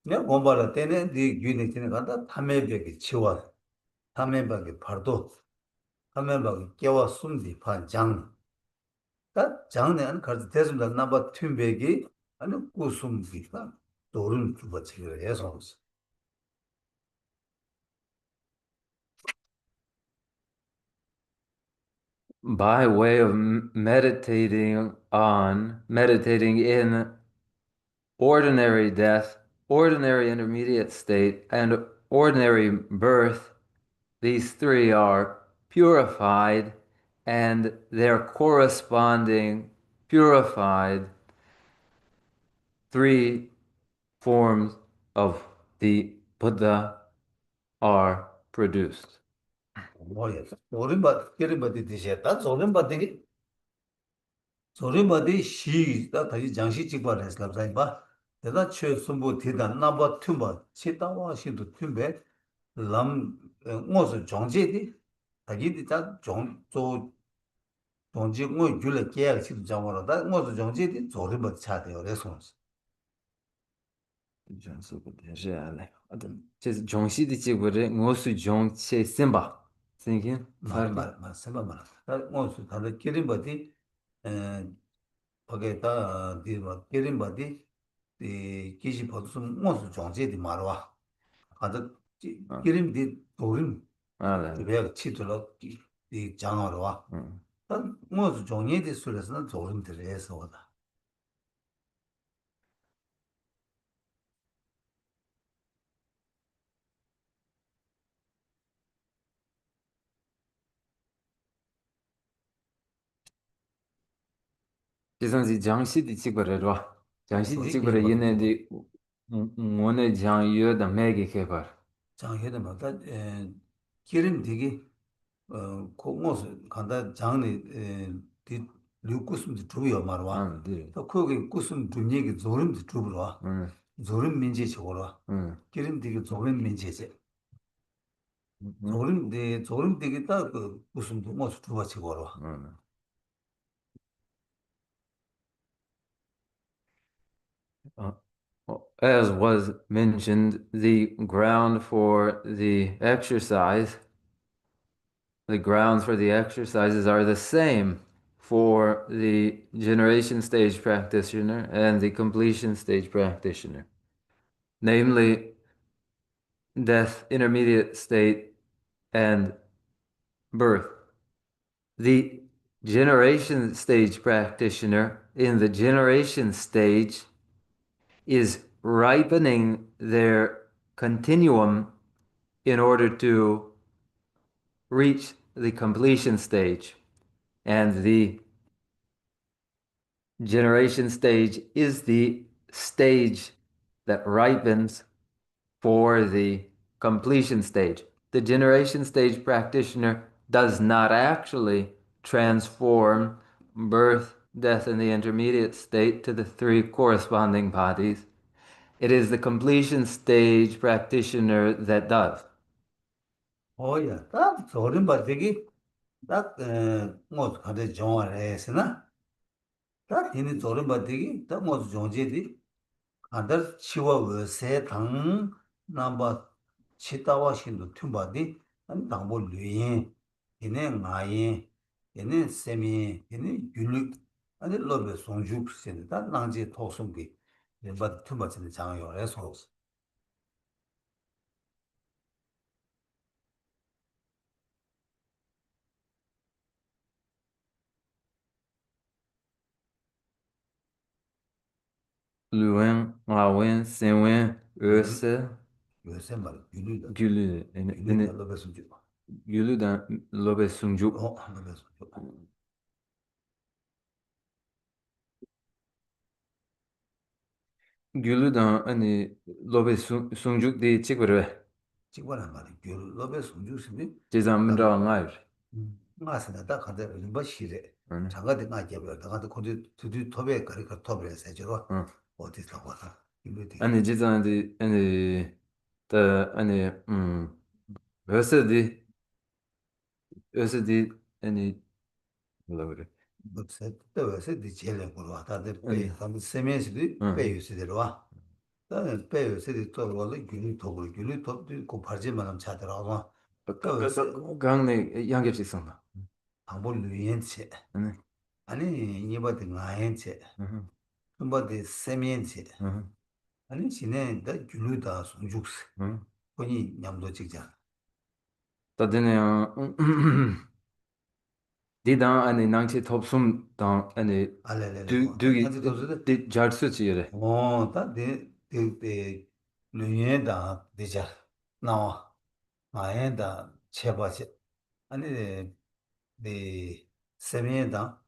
내가 공부할 때는 네 균이 지는 간다. 탐매벽이 치워. 탐매벽이 발도. 탐매벽이 깨워 숨디 반장. 다 장내는 가르쳐 대습니다. 나바 튠백이 아니 구숨기가 도른 주버치기로 해서. By way of meditating in ordinary death, ordinary intermediate state, and ordinary birth, these three are purified and their corresponding purified three forms of the Buddha are produced. 뭐야? 오른바 깨른바디 디셨다. 오른바디 소리바디 시다 다시 장시 찍바를 했을 봐. 내가 최선부 대다 나바 튠바 치다와 시도 튠베 람 뭐서 정제디 다기디 다종조 동지 뭐 줄에 깨야 시도 장원하다 뭐서 정제디 소리바 차대요. 그래서 这是종시디 지구를我是종체 심바. 생긴 다르게. 말씀만 뭐서 다들 깨른바디 에 거기다 디바 깨른바디 이 기시 벗음 뭐서 정제디 말와 아주 아, 기름디 도름 네. 그게 치들어 이 장어로 와. 뭐 종이에 술에서는 도름들이 해서 오다. 지선지 장시디 지구를 장시디 소위 지구를 기름버도 되고 얘네디 오늘 장유의 매기 개발. 장해도 막다 기름 되게 고모스 간다 장내 디 류구스도 주요 말와. 아, 네. 또 거기 구스 좀 얘기 조름도 주로 와. 응. 조름 민지 저거로. 응. 기름 되게 조름 민지제. 응. 조름 되게 딱그 구스도 뭐 주가 저거로. 응. Uh, as was mentioned, the ground for the exercise, the grounds for the exercises are the same for the generation stage practitioner and the completion stage practitioner, namely death, intermediate state, and birth. The generation stage practitioner in the generation stage is ripening their continuum in order to reach the completion stage. And the generation stage is the stage that ripens for the completion stage. The generation stage practitioner does not actually transform birth, death, and the intermediate state to the three corresponding bodies. It is the completion stage practitioner that does. 오야, 딱 저런 바되기 딱 뭐, 가데 정화를 했으나 딱 이니 저런 바되기 딱뭐 정제디 아들 치와 세당 남바 치다와 신도 튠바디 안 당보 류인 이네 마이 이네 세미 이네 율릭 아니 로베 송주프신 다 낭지 토송비 바 튠바진 장요에서 吕温、阿温、森温、俄율斯、요새 말 율리다 귤르, 율리다 로베 송주 귤르다 로베 숭죽. 로베 송주 귤르다 아니 로베 숭죽 디 치그르. 직관한 말이 율 로베 송주스니 제자문다 ngay. ngāsana tā kāntā rīmbā shīrē, 응. chāngā tī ngā gyabirā, tā kāntā kōntī tūtū tōpē kārī kā tōpē sā chirwa, 응. o tī tā kwa tā, yīmbē tī 아니 yīmbē. 제자디 아니 어서디 어서디 아니 뭐라 그래. Bō sā tā wā sā tī chēlē kūrwa, tā tī pē, 아니 tā mī sēmē sī tī pē 응. yu sī tī rwa. Tā pē yu sī tī tōpē wā lī gyūlī tōpē, gyūlī tōpē tī kō pārchī mā nām chā tī rwa wā. Tā wā sā 강내 양겹식 성다. tāmbō lū yēn chē, 아니. anī yīmbā tī ngā yēn chē, 응. yīmbā tī sēm yēn chē, 응. anī chī nē tā gyūlī tā sōng chūk sī, 응. kōñī ñamdō chīk chā. 따드네요. 디당 아니 낭치 톱숨 당 아니 알레레레 두 뭐 두기 단지 도스데 디 잘수지래. 어다데데 르예다 데자 나와 마에다 체바체 아니 데 세메다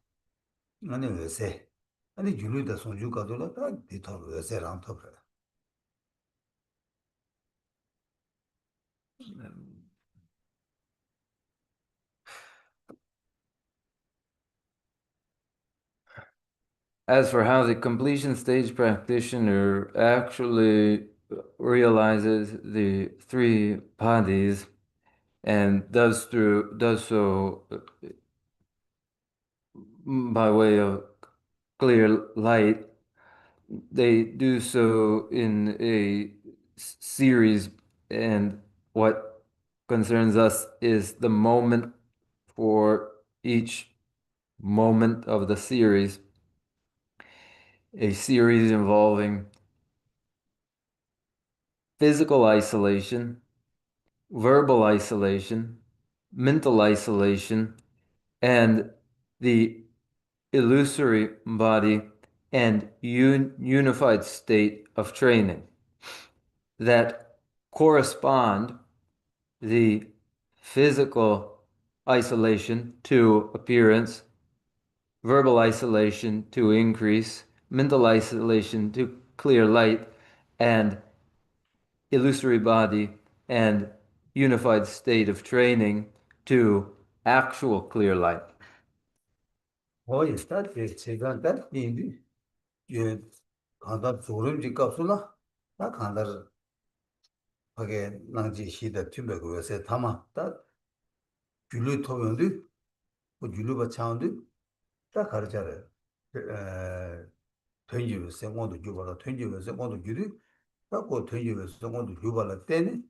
아니 왜세 아니 줄루다 손주가도라 다 디토 왜세랑 토브라 As for how the completion stage practitioner actually realizes the three padis and does so by way of clear light, they do so in a series, and what concerns us is the moment for each moment of the series, a series involving physical isolation, verbal isolation, mental isolation, and the illusory body and unified state of training that correspond the physical isolation to appearance, verbal isolation to increase, mental isolation to clear light, and illusory body and unified state of training to actual clear light. 거의 스타트 제가 딱 인디 예 가다 조름지 값으로 딱 간다 하게 낭지 시대 팀백 왜세 담아 딱 줄루 토면도 그 줄루바 차운도 딱 가르쳐요. 던지고 생원도 주발라 던지고 생원도 주리 딱고 던지고 생원도 주발라 때네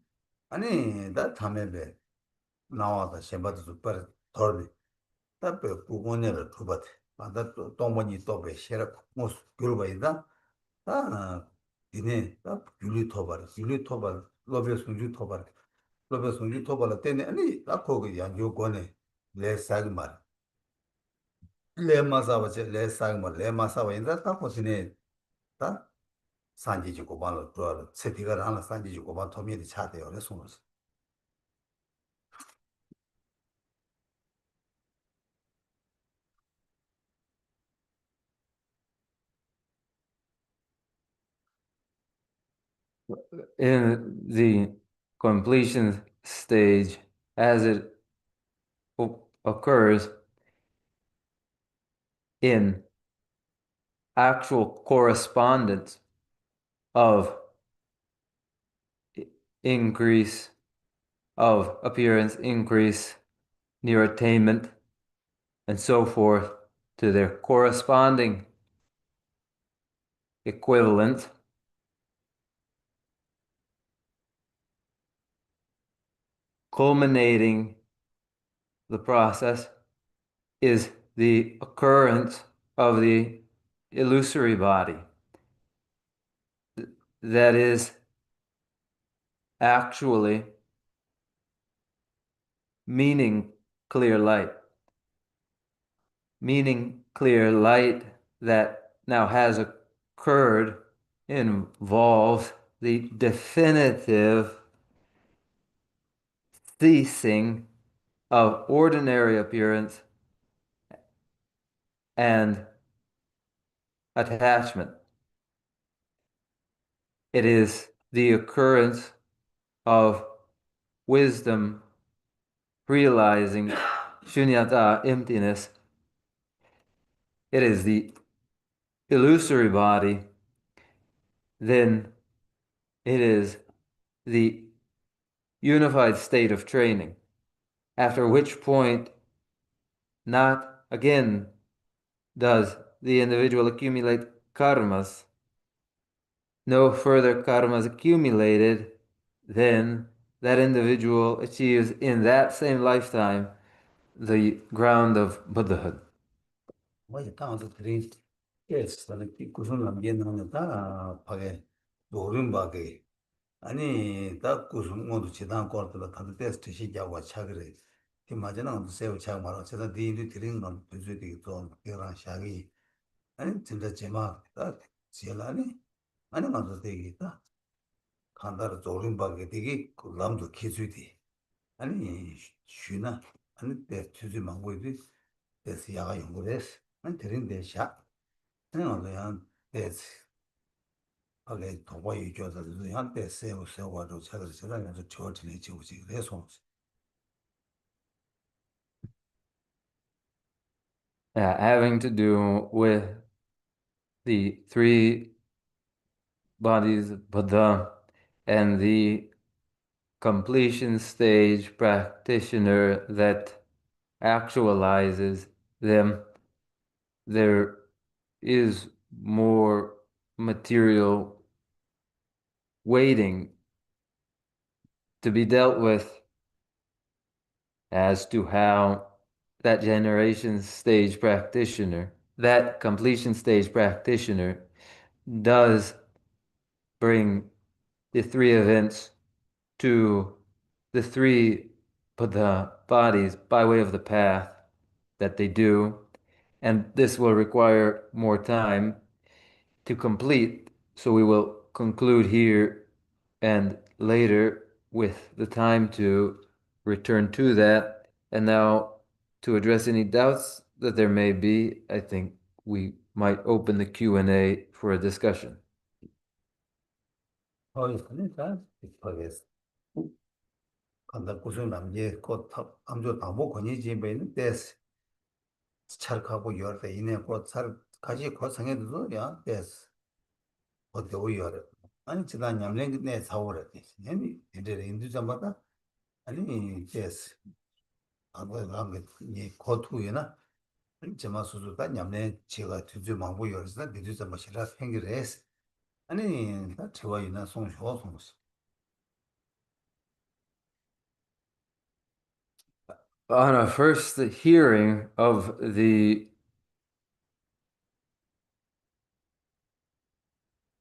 아니 나 담에베 나와다 셴바도 빠 더비 답에 부고네를 두바데 반다 또 동원이 또베 셰라 뭐 그러바이다 아 이네 딱 율리 토발 로베 송주 토발 로베 송주 토발 때네 아니 딱 거기 양조 권에 레사그말 레마사바체 레사그말 레마사바 인자 딱 보시네 다 산지지 고발로 또 세티가 하나 산지지 고발 도미디 차대요 그래서 In the completion stage, as it occurs, in actual correspondence of increase of appearance, increase near attainment, and so forth to their corresponding equivalent, culminating the process is the occurrence of the illusory body that is actually meaning clear light, meaning clear light that now has occurred involves the definitive ceasing of ordinary appearance and attachment. It is the occurrence of wisdom realizing shunyata, emptiness. It is the illusory body. Then it is the unified state of training, after which point not again does the individual accumulate karmas. No further karmas accumulated, then that individual achieves in that same lifetime the ground of Buddhahood. 뭐지 땅도 들이 예스는 구슬 남기는 다 파게 노름 바게 아니 다 구슬 모두 지단 거들 다 테스트 시작과 차그래 이 맞는 세우 차 말아 제가 뒤도 드린 건 부주디 또 이런 샤기 아니 진짜 제마 다 지라니 아니 맞도 되겠다 간다로 노름 바게 되게 그 남도 기주디 아니 쉬나 아니 때 주지 망고디 데스 야가 연구했어 안 드린 샤 그냥 데스 하게 도와 유교서 한테 세워가지고 책을 쓰면서 저한테 지우지 그래서 Having to do with the three bodies of Buddha and the completion stage practitioner that actualizes them, there is more material waiting to be dealt with as to how that generation stage practitioner, that completion stage practitioner, does bring the three events to the three Buddha bodies by way of the path that they do. And this will require more time to complete. So we will conclude here and later with the time to return to that. And now to address any doubts that there may be, I think we might open the Q&A for a discussion. 그러니까 빅하겠어. 간다 구슬 남제 곧 암조 당보 권이지 배는 데스 차르하고 열때 이내 곧살 가지 곧 상해도 야 데스 어디 오이어래 아니 지난 냠랭 내 사월에 아니 이제 인도 잡아다 아니 데스 아고 남게 니 고투이나 제마 수수가 냠랭 제가 뒤주 망보 열서 뒤주 잡아 싫어 생기레스 아니 다 좋아이나 송쇼 송스 On a first hearing of the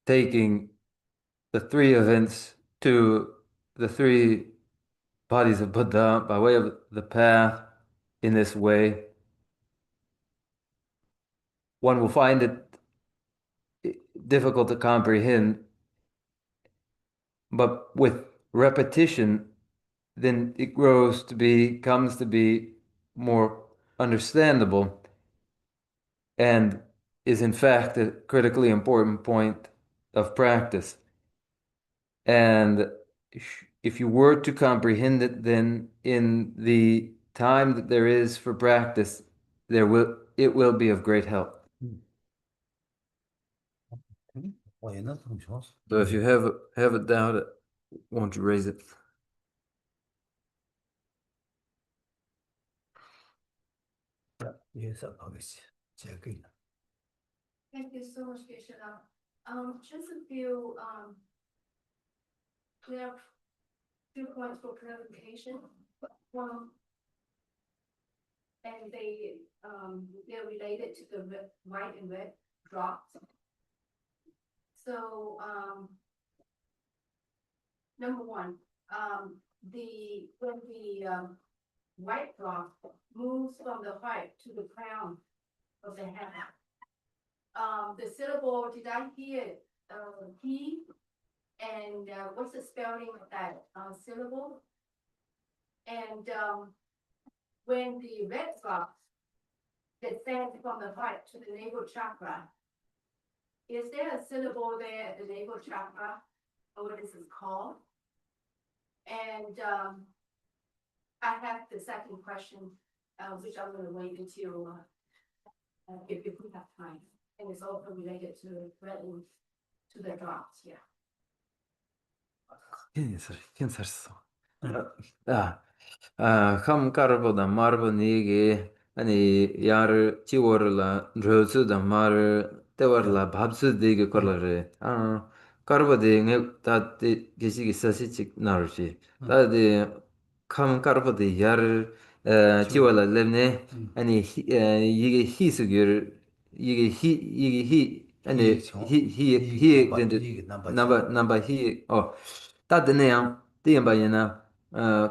taking the three events to the three bodies of Buddha by way of the path in this way, one will find it difficult to comprehend, but with repetition, then it comes to be more understandable and is in fact a critically important point of practice. And if you were to comprehend it, then in the time that there is for practice, there will it will be of great help. So if you have a doubt, won't you raise it? Thank you so much, Geshe-la. Just a few, clear, few points for clarification. One, and they're related to the white and red drops. So, number one, when the white drop moves from the heart to the crown of the head. The syllable, did I hear he? And what's the spelling of that syllable? And when the red drop descends from the heart to the navel chakra, is there a syllable there at the navel chakra? Or what this is called? And I have the second question, which I'm going to wait until if we have time. And it's also related to the drops, yeah. Kham karbo da marbo nigi ani yar chiwar la rosu da mar tewar la bhabsu digi korla re karbo de nge ta de gishi gi sasi chik nar shi ta de kham karbo de yar chiwar la lemne ani yigi hi su gyur yigi ani hi namba hi ta de ne yang de ba yana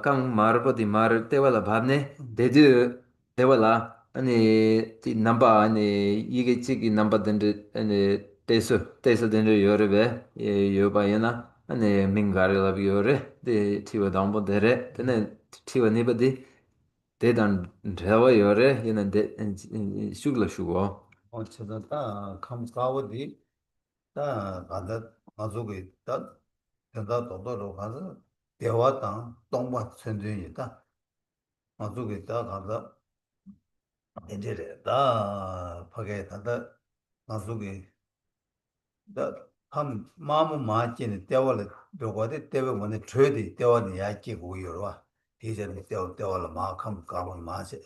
kang marbo di mar tewala bhabne dedu tewala ani ti namba ani yige chigi namba dende ani teso dende yorebe yoba yana ani mingari lab yore de tiwa dambo dere tene tiwa niba di dedan rewa yore yana de shugla shugo 어쩌다 다 감사하디 다 가다 가족이 다 대다 도도로 가서 대화당 동바 천전이다 가족이 다 가서 이제래 다 파게 다다 가족이 다함 마음 마치는 대화를 요거데 대화 뭐네 줘야지 대화는 약기 고요와 대전에 대화를 마음 가면 마세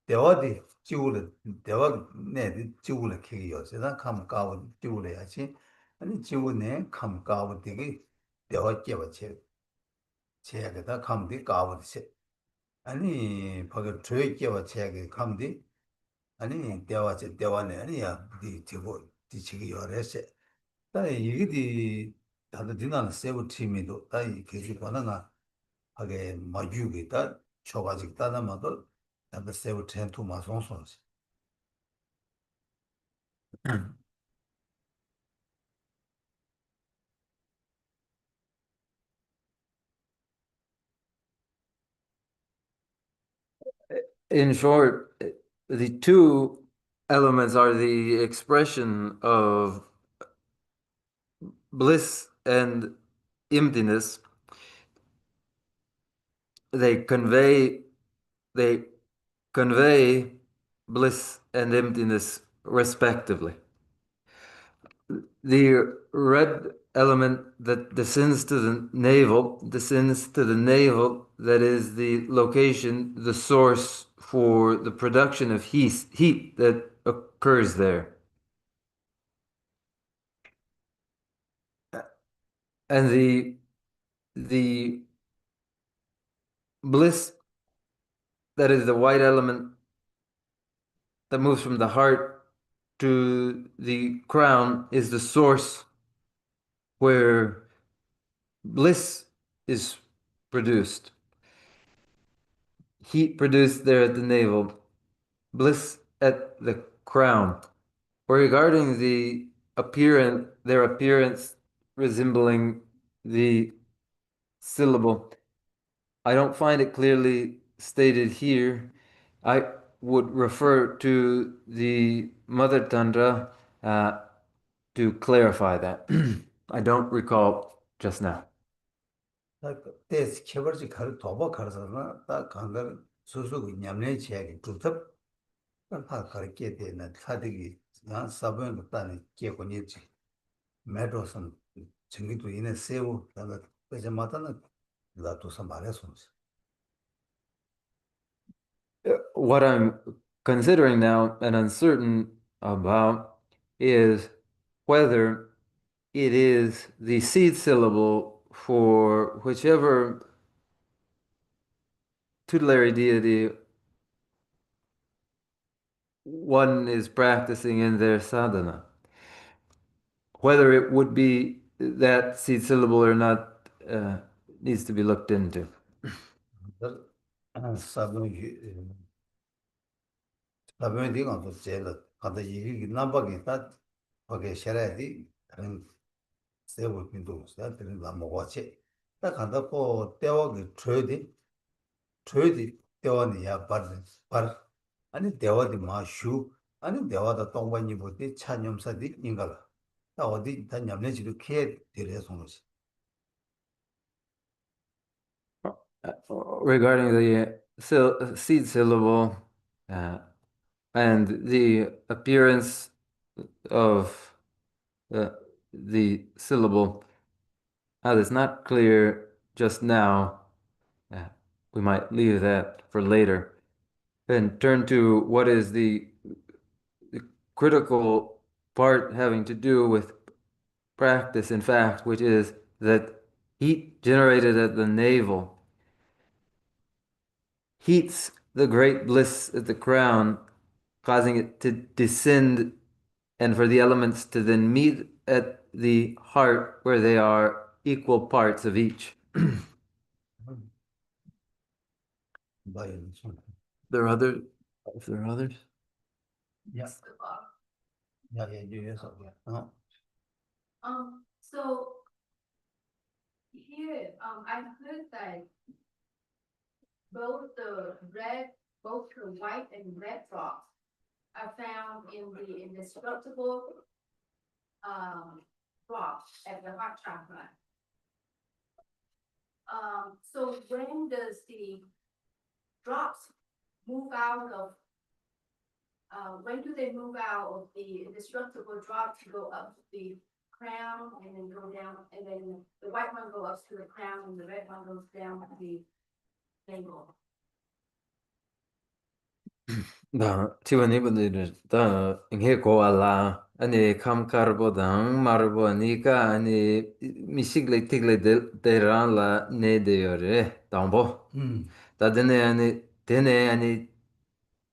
대화디 지우를 대화 내 지우를 키기요. 세상 감 가고 지우래야지. 아니 지우네 감 가고 되게 대화 깨워 제야게다 감디 가고지. 아니 거기 조회 깨워 제야게 감디 아니 대화네 아니야. 디 지고 디치기 요래세. 다 이게디 다들 지나는 세부 팀이도 다 계속 하나가 하게 마주기다 초가직 따나마도 다들 세부 팀 마송송스. in short, the two elements are the expression of bliss and emptiness. They convey bliss and emptiness respectively. The red element that descends to the navel, that is the location, the source for the production of heat that occurs there. And the bliss, that is the white element that moves from the heart to the crown, is the source where bliss is produced. Heat produced there at the navel, bliss at the crown. Regarding their appearance resembling the syllable, I don't find it clearly stated here. I would refer to the Mother Tantra to clarify that. I don't recall just now. 데스 케버지 가르 도바 가르서나 다 간다 소소고 냠내 지야기 두탑 다 가르치게 되는 사득이 난 사변도 따는 개권이지. 메도선 증기도 있는 세우 나가 그제마다는 나도서 말해서 What I'm considering now and uncertain about is whether it is the seed syllable for whichever tutelary deity one is practicing in their sadhana. Whether it would be that seed syllable or not needs to be looked into. 사변이 사변이 가서 제일 가다 이게 남박이 다 거기에 셔야지 다른 세부 빈도서 다른 남모가체 딱 간다고 때와기 줘야지 때와니야 bar 아니 대화디 마슈 아니 대화다 동반이 보디 차념사디 인가라 나 어디 다 냠내지도 캐 되려서 그러지 Regarding the seed syllable uh, and the appearance of the syllable, it's not clear just now. We might leave that for later and turn to what is the critical part having to do with practice, in fact, which is that heat generated at the navel heats the great bliss at the crown, causing it to descend and for the elements to then meet at the heart where they are equal parts of each. There are other, if there are others. Yeah. Yeah, yes, yeah. So here, I heard that both the white and red rocks are found in the indestructible rock at the heart chakra. So when does the drops move out of, when do they move out of the indestructible drop to go up to the crown and then go down, and then the white one goes up to the crown and the red one goes down to the navel? 다 티원이분들 다 인해 고알라 아니 감카르보당 마르보니까 아니 미식레 티글레 데란라 네데요레 담보 다데네 아니 데네 아니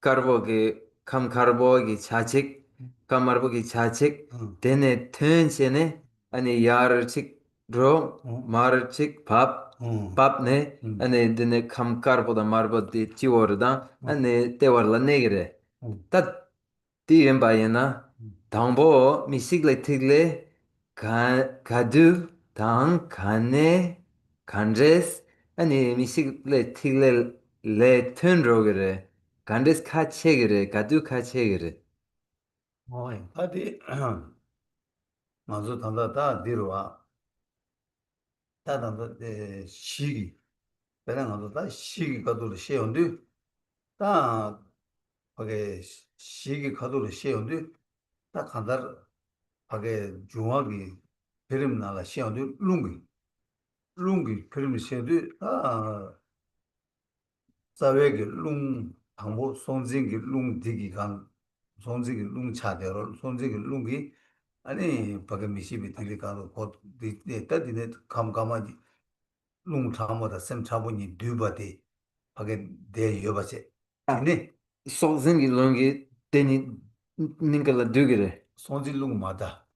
카르보게 감카르보기 자직 감마르보기 자직 데네 텐체네 아니 야르직 로 마르직 밥 밥네 아니 데네 감카르보다 마르보디 티워르다 아니 때워라 네그레 다 디엠바이나 당보 미식레 티글레 가두 당 간네 간레스 아니 미식레 티글레 레 튼로그레 간데스 카체그레 가두 카체그레 어디 맞아 단다다 뒤로와 다단도 시기 배랑 가도 시기 가도록 시온데 다 거기 시기 가도록 시온데 다 간다 거기 중앙이 그림 나라 시온데 룽기 그림 시온데 자외기 룽 방보 송진기 룽 디기간 송진기 룽 차대로 송진기 룽기 아니 거기 미시비 디리가도 곧 따디네 감감하지 룽 참모다 셈 차보니 뒤바디 거기 대 여바세 네 소진기 롱기 데니 닝글라 두그레 송진 룽 마다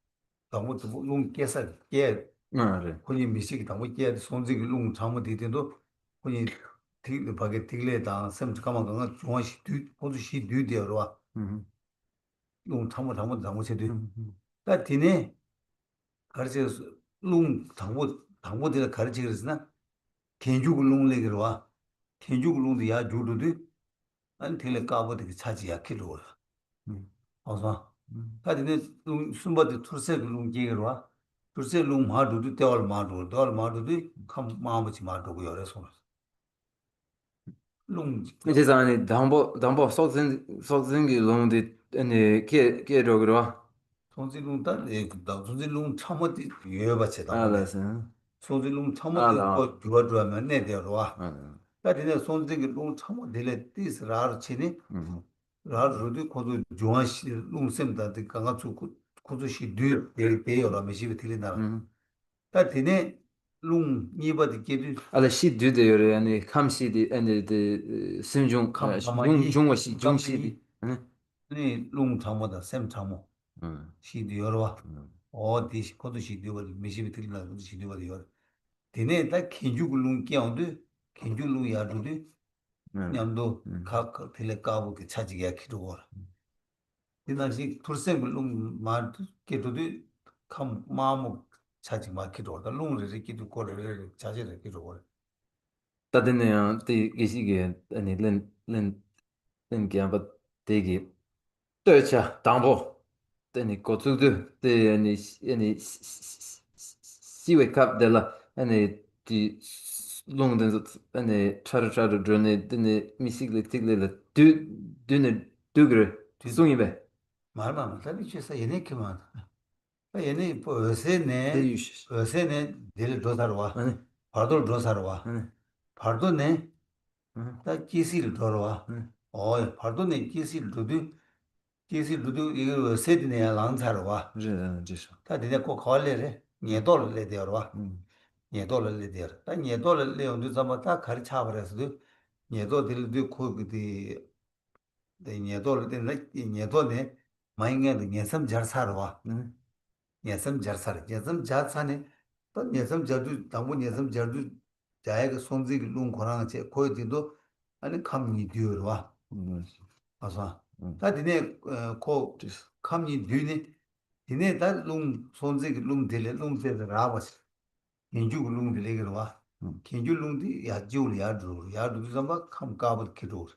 당고 룽 깨서 깨 마레 혼이 미시기 당고 깨 송진기 룽 참모 디데도 혼이 디 바게 딜레다 셈 까만가 중앙시 뒤 포도시 뒤되어와 룽 참모 당고 세도 다 디네 가르쳐 룽 당고들 가르쳐 그랬으나 견죽 룽레기로 와 견죽 룽도 야 주도도 안 텔레 까보데 차지야 키로 어서 다디네 룽 숨바데 투세 룽 게기로 와 투세 룽 마도도 때월 마도도 감 마음치 마도고 열어서 롱 이제 아니 담보 속생기 롱디 아니 게로 그러. 손질롱 딸에 그다 손질롱 참어디 예바체 담네 알았어. 손질롱 참어디 알아. 거 주어주면 내 되어와 아. 딸이네 손질기 롱 참어들에 띠스라르 치니 음. 라르도 코도 조아시 롱 셈다데 강가 주고 코도시 뒤 되어라 메시비 틀린다 음. 딸이네 롱 니바디 게디 알아 시드데 요래 아니 감시디 아니 그 심중 감마이 중시디. 네, 롱 참모다 샘 참모 음. 시디 여러와 음. 디시 코도 시디 버 미시비 틀린다 코도 시디 버 여 디네 다 킨주글룽 끼어도 킨주룽 야두디 냠도 음. 각 틀레 까고 그 차지게 키도 디나시 풀셈글룽 마 깨도디 캄 마모 차지 마 키도 롱르리 키도 코르르 차지를 키도 따드네요. 때 계시게 아니 len gyamba degi töcha dambo teni kotudu te ani siwe kap de la ani di longden zot ani chara drone dene misigli tigle la dune dugre sungi be 말만 다니 쳐서 얘네 그만 얘네 te 어세네 yush 어세네 될 도사로와 ani 바도 도사로와 ani 바도네 ani 다 기시를 돌아와 바도네 기시를 두두 기시를 두두 이거 어세네 랑사로와 je 다 되게 꼭 걸레래 녀돌래 되어와 mm 녀돌래 되어 다 녀돌래 leon도 잡아 다 가르쳐 버려서도 녀도들도 코그디 네 녀돌래 되네 녀도네 마잉게 녀섬 잘 살아와 ani 녀섬 잘 살아 녀섬 잘 사네 또 녀섬 저도 당부 녀섬 저도 자야가 손지 롱 거랑 제 코에도 아니 감이 뒤어와 아서 다 디네 코 just 감이 뒤네 디네 다롱 손지 롱 딜레 롱 제가 라바스 인주 롱 딜레가 와 kinju lungdi ya jiu ya dru ya dru zamba kham kabul kidur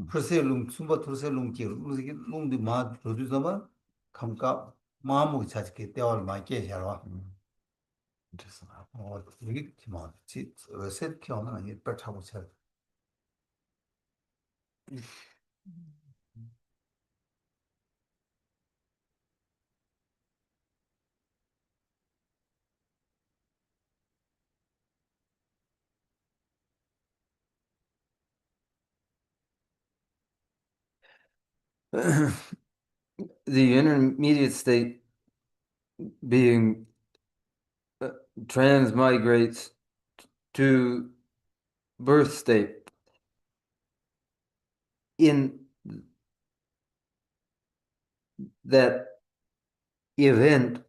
prase lung sumba prase lung ki lungdi ma dru zamba kham ka ma mu cha ke tewal ma ke jarwa just yigi kima chi set kyo na ni pa cha bu cha the intermediate state being transmigrates to birth state in that event,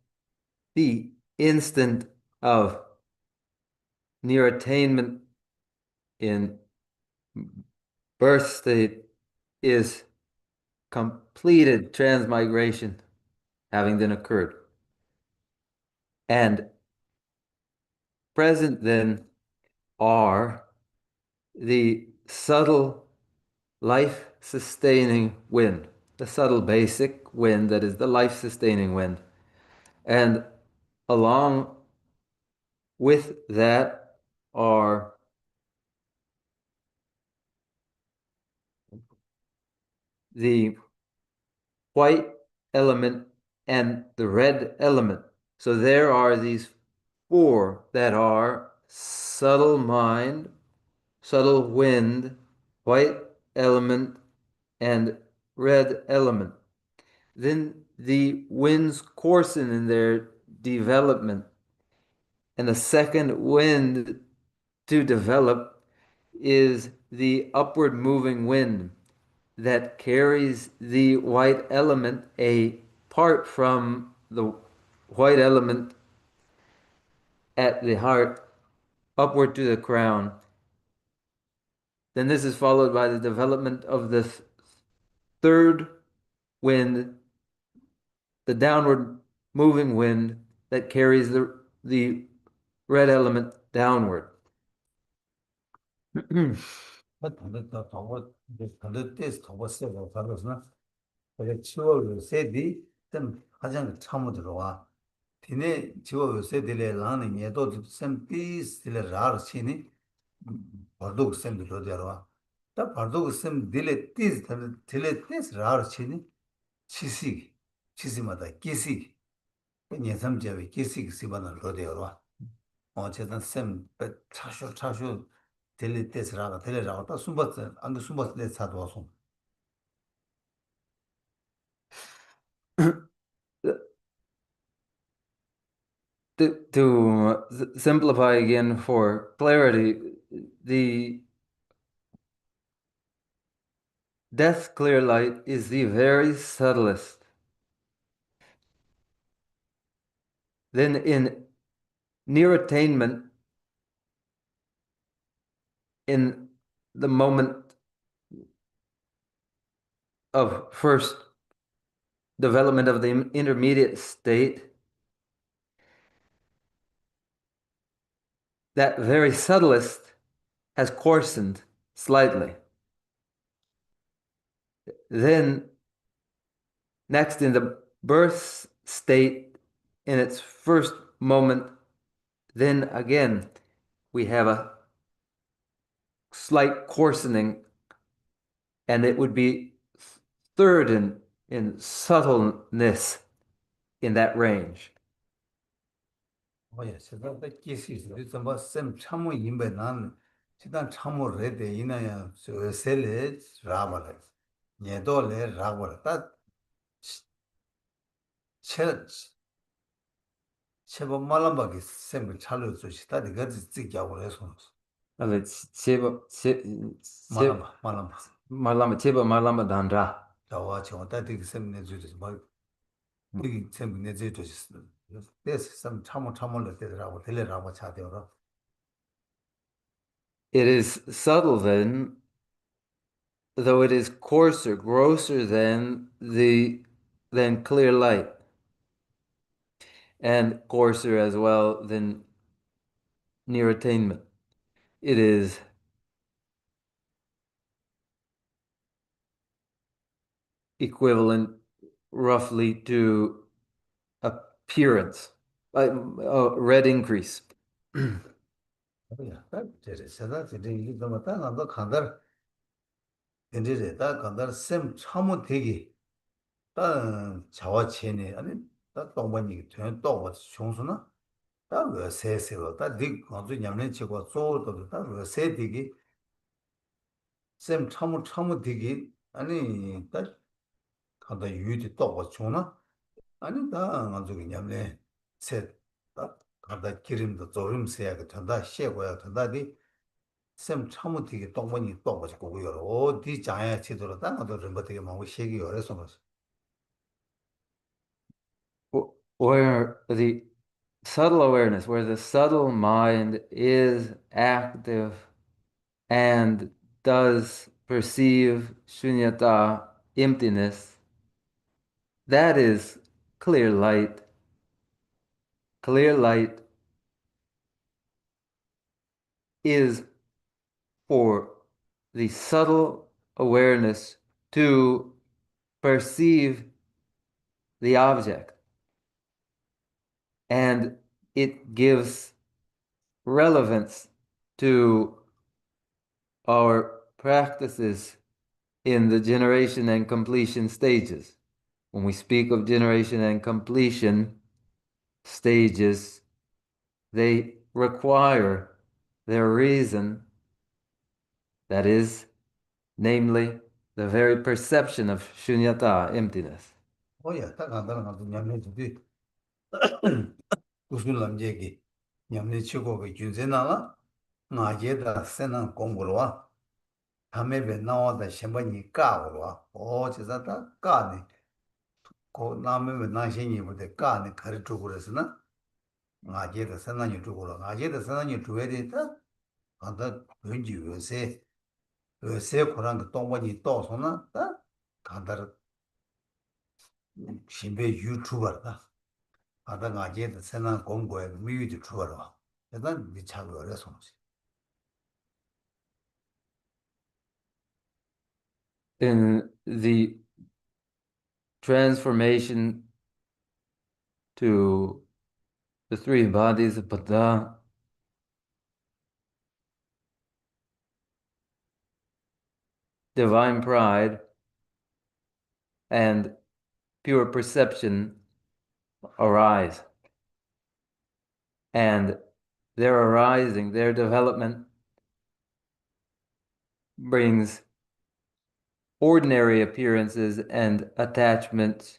the instant of near attainment in birth state is completed transmigration having then occurred. And present then are the subtle life sustaining wind, the subtle basic wind that is the life sustaining wind. And along with that are the white element and the red element. So there are these four that are subtle mind, subtle wind, white element, and red element. Then the winds coarsen in their development. And the second wind to develop is the upward moving wind that carries the white element apart from the white element at the heart upward to the crown. Then this is followed by the development of the third wind, the downward moving wind that carries the red element downward. 근데 더 더워 근데 테스트 더워 세고 살았으나 그게 치워 세디 좀 가장 참고 들어와 디네 치워 세디래 라는 얘도 좀 피스를 라르시니 bardo sem de rodearwa ta bardo sem dile tis rar chini chisi mata kisi nyesam jewe kisi sibana rodearwa 어쨌든 쌤 차쇼 델리 때스라가 델리라고 딱 숨봤어 안 숨봤을 때 사도와서 To simplify again for clarity, the death clear light is the very subtlest. Then in near attainment, in the moment of first development of the intermediate state, that very subtlest has coarsened slightly. Then next in the birth state, in its first moment, then again we have a slight coarsening, and it would be third in subtleness in that range. 뭐야 제가 딱 계시 있어 뭐쌤 참모 임배 난 지단 참모 레데 이나야 저 셀레 라바라 녀도레 라바라 따체 체버 말람바기 쌤을 차려 주시다 네가 찍자고 해서 Ale 말람바 malama cheba malama dandra. 자와 저다 되게 쌤네 주지 뭐 이게 쌤네 주지 됐어 쌤 참모를 되더라고 들려라고 차대어라 It is subtle then, though it is coarser, grosser than clear light, and coarser as well than near attainment. It is equivalent roughly to appearance, red increase. 야, 딱 저래. 세다 저래. 이게 좀 딱 안도 간다. 근데 딱 간다. 쌤 참은 되기. 딱 자와 체네. 아니, 딱 동반이 된 또가 총수나. 딱그 세세로. 딱네 아주 냠내 치고 쪼도 딱그 세디기. 쌤 참은 되기. 아니, 딱 간다 유디 또가 총나. 아니, 딱 아주 냠내 세. 딱 간다 기름도 조림새야 된다. 셰고야 된다디. 쌤 처음 되게 똥번이 또 가지고 그거요. 어디 장애 제대로 땅도 좀 어떻게 막 시기 열어서 뭐. Where the subtle awareness, where the subtle mind is active and does perceive shunyata, emptiness, that is clear light. Clear light is for the subtle awareness to perceive the object, and it gives relevance to our practices in the generation and completion stages. When we speak of generation and completion stages, they require their reason, that is, namely, the very perception of shunyata, emptiness. 뭐야, 딱 간다는 것도 냠내 주디. 무슨 남자기. 냠내 치고 그 준세나가 나제다 세나 공부로 와. 다음에 배 나와다 신번이 까고 와. 제자다 까네. 고 남에 나신이부터 까네 가르쳐 그랬으나 나제다 세나니 주고라. 나제다 세나니 줘야 되다. 간다 왠지 요새 그런 거 똥번이 떠서나 다 간다 신배 유튜버다. 아다 가제다 세나 공부에 미위도 주어라. 일단 미차고 어려서. In the transformation to the three bodies of Buddha, divine pride and pure perception arise. And their arising, their development brings ordinary appearances and attachments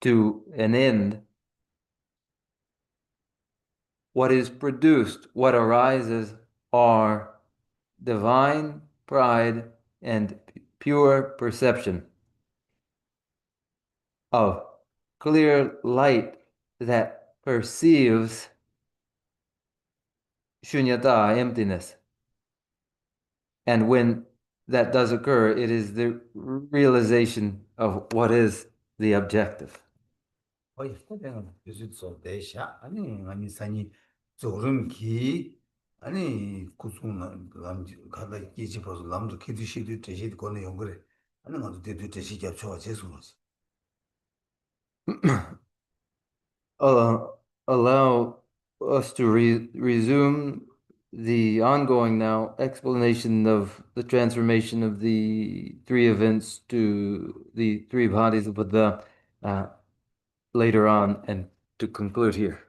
to an end. What is produced, what arises, are divine pride and pure perception of clear light that perceives shunyata, emptiness. And when that does occur, it is the realization of what is the objective. 아니 산이 조름기 아니 구순 남지 가다 끼집어서 남도 기드시도 되시도 거는 연거래 아니 가도 되도 되시 잡초가 재수로서 Allow us to resume the ongoing now explanation of the transformation of the three events to the three bodies of Buddha later on and to conclude here.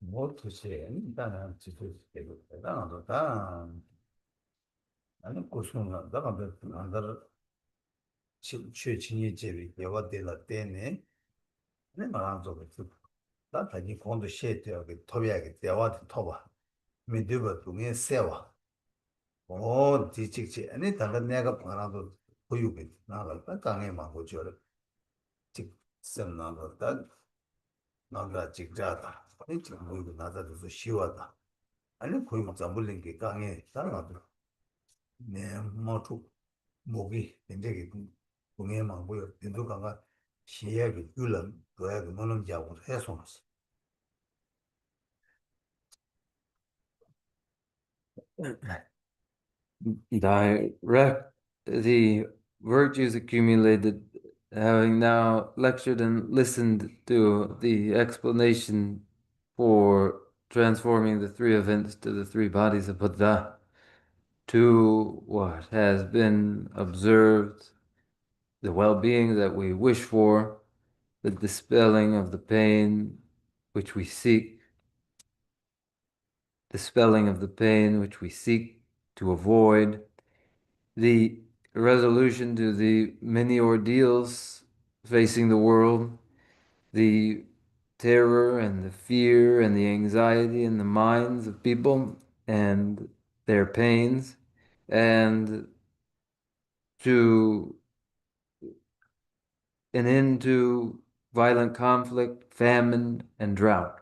뭐 도시 일단은 지도 되고 대단하다 다 아니 구순 나가 안들 최친이 제비 여가들라 때네 네 말한 적 다 다니 공도 셰트하게 토비하게 대화도 토바 미드버 중에 세와 지직지 아니 다른 내가 바라도 보유게 나가 땅에 막고 줘라 직 semnando da 나가 직자다 아니 지금 보이고 나자도 쉬워다 아니 거기 잠불린 게 강에 따라가도 내 모두 목이 굉장히 공예만 보여 된도 강가 시야기 줄은 그야 그는 자고 해송했어 Direct the virtues accumulated, having now lectured and listened to the explanation for transforming the three events to the three bodies of Buddha, to what has been observed, the well-being that we wish for, the dispelling of the pain which we seek, dispelling of the pain which we seek to avoid, the resolution to the many ordeals facing the world, the terror and the fear and the anxiety in the minds of people and their pains, and to an end to violent conflict, famine, and drought.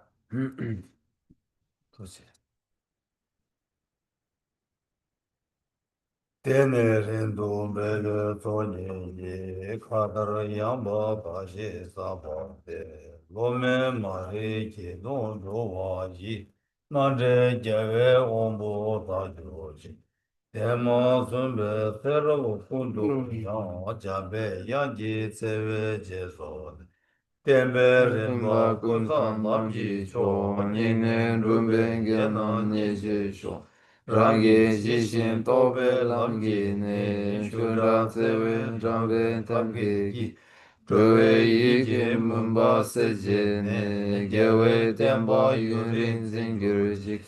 Tenerendo bele toni ye kadar yamba kashi sabate lome mare ki don do waji nande jave ombo ta joji tema sumbe sero kundu yang jabe yanji sewe jeso tembe remba kunsa namji cho nyine rumbe genan nye sho Rangi jishin tobe lamgi ne shunran sewe rambe tamge ki Tuwe yiki mumba seje ne gewe temba yunrin zingir jik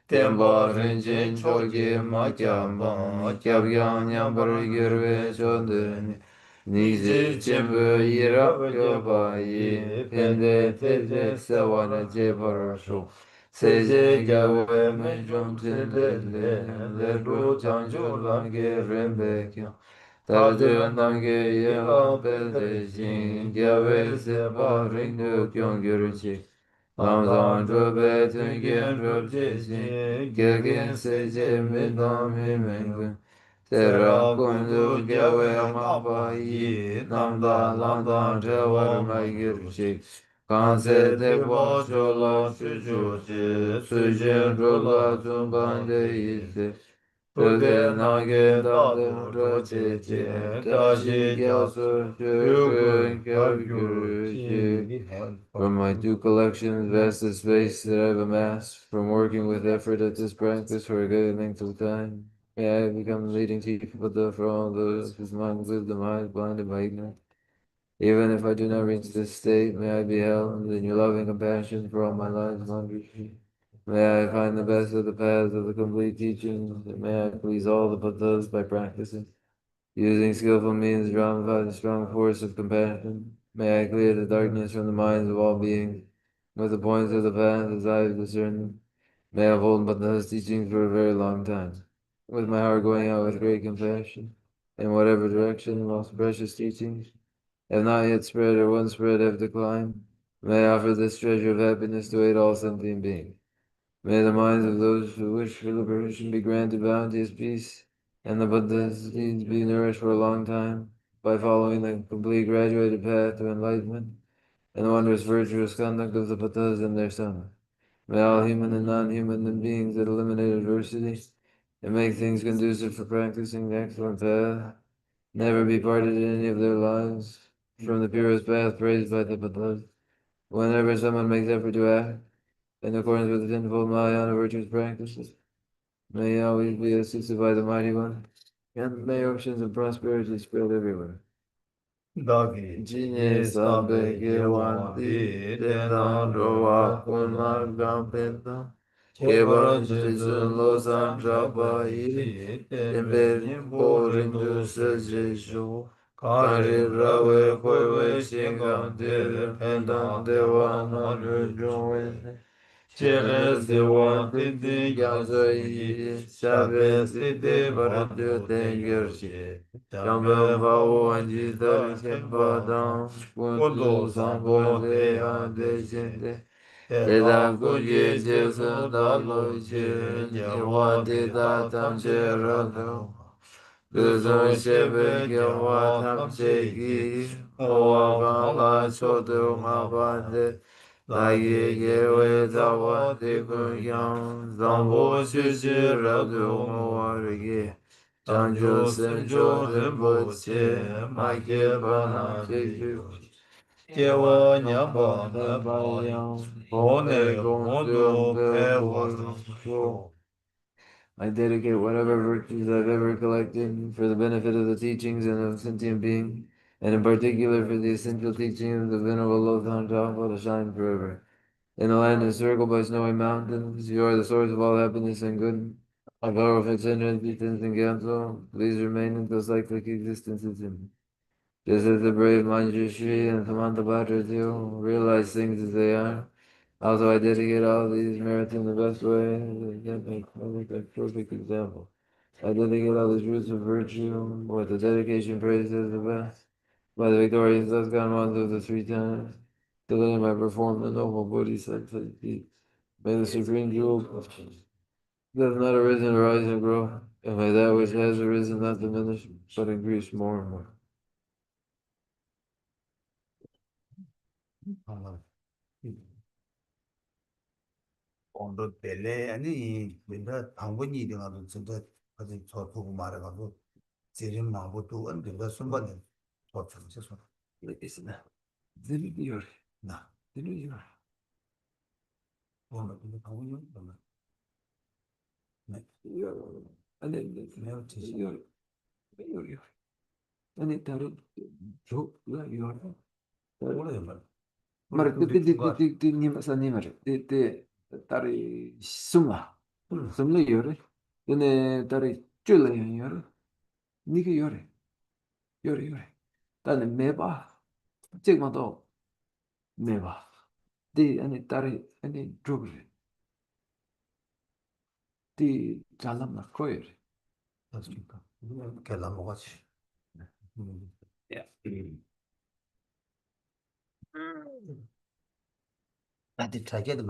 Temba rinjin chogi makyamba kyabgyan nyambar girve chodene Niji chimbu yirap yoba yi pende tete sewana jebar sho Seje gawe me jom tinde le ru chanchu lamge rembe kya Tardu namge ye ampelde jing gawe se pa rindu kyong gyurchi Lamzang drube tungen drubje jing Gyagin seje me nami mengun Tera kundu gawe mapa yi Namda lamdan drewar ma gyurchi Kanse tekwa chola shuju chi, sujin rula zumban de yisi. Tuke nage dade roche chi, kashi gyasu shukun kyabgyuru chi. From my two collections, vast space that I've amassed, from working with effort at this practice for a good length of time. May I become the leading chief Buddha for all those whose minds live the mind blinded by ignorance. Even if I do not reach this state, may I be held in your loving compassion for all my lives wandering. May I find the best of the paths of the complete teachings, and may I please all the Buddhas by practicing. Using skillful means drawn by the strong force of compassion, may I clear the darkness from the minds of all beings. With the points of the path as I have discerned, may I hold Buddha's teachings for a very long time. With my heart going out with great compassion, in whatever direction the most precious teachings have not yet spread or once spread have declined, may I offer this treasure of happiness to aid all sentient beings. May the minds of those who wish for liberation be granted bounteous peace, and the Buddha's deeds be nourished for a long time by following the complete graduated path to enlightenment and the wondrous virtuous conduct of the Buddhas and their sons. May all human and non-human beings that eliminate adversity and make things conducive for practicing the excellent path never be parted in any of their lives from the purest path praised by the Buddhas. Whenever someone makes effort to act in accordance with the tenfold Mahayana virtuous practices, may he always be assisted by the Mighty One, and may oceans of prosperity spread everywhere. Dagi Jine sabe gewandi denan roa kunmar gampenta kevaran jizun losan rabai temberin borin dusa jesho kari rawe koiwe singam de pendan devanan rujuen Cheres devan didi gyazai sabes didi varadu tengershi Jambel vau anji dari sembadam kundu sambo de adeshende Deda kunje jesu dalo je nyewa deda tamche rado Duzon shebe gyewa tamche gi Owa gala chodo mabande Lagi gewe zawa de kunyang Zambo shishi rado mawarigi Chanjo senjo rinpo che Make bana cheju Jewa nyamba namba yang Pone gongdo pe warasho I dedicate whatever virtues I've ever collected for the benefit of the teachings and of sentient beings, and in particular for the essential teaching of the Venerable Lothar Tapa to shine forever. In a land encircled by snowy mountains, you are the source of all happiness and good. A powerful center and and council, please remain until cyclic existence is in. Just as the brave Manjushri and Samantabhadra do, realize things as they are. Also, I dedicate all these merits in the best way. I make a perfect example. I dedicate all these roots of virtue, with the dedication praised as the best, by the victorious thus gone ones of the three times, till then I perform the noble Bodhisattva deeds. May the supreme jewel that has not arisen rise and grow, and may that which has arisen not diminish, but increase more and more. 오늘 벨레 아니 근데 당분이 되가도 진짜 아직 저 보고 말해가지고 제일 마음부터 언제가 순간에 더 좋으셔서 Isn't Diliyor. 나 Diliyor. 오늘 근데 당분이 너무 네 Yor. Ano 매우 지시 yor. Yor. Ano taro. Jo. Yor. 오래 말 Mar ti ni sa ni mar. Ti tari suma. Sumle yor. Tene tari chule yor. Ni ke yor. Yor yor. Tane meba. Chekma to meba. Ti ani tari ani drugre. Ti jalam na koyer. 맞습니까? 계란 먹었지. 야. 나한테 자기도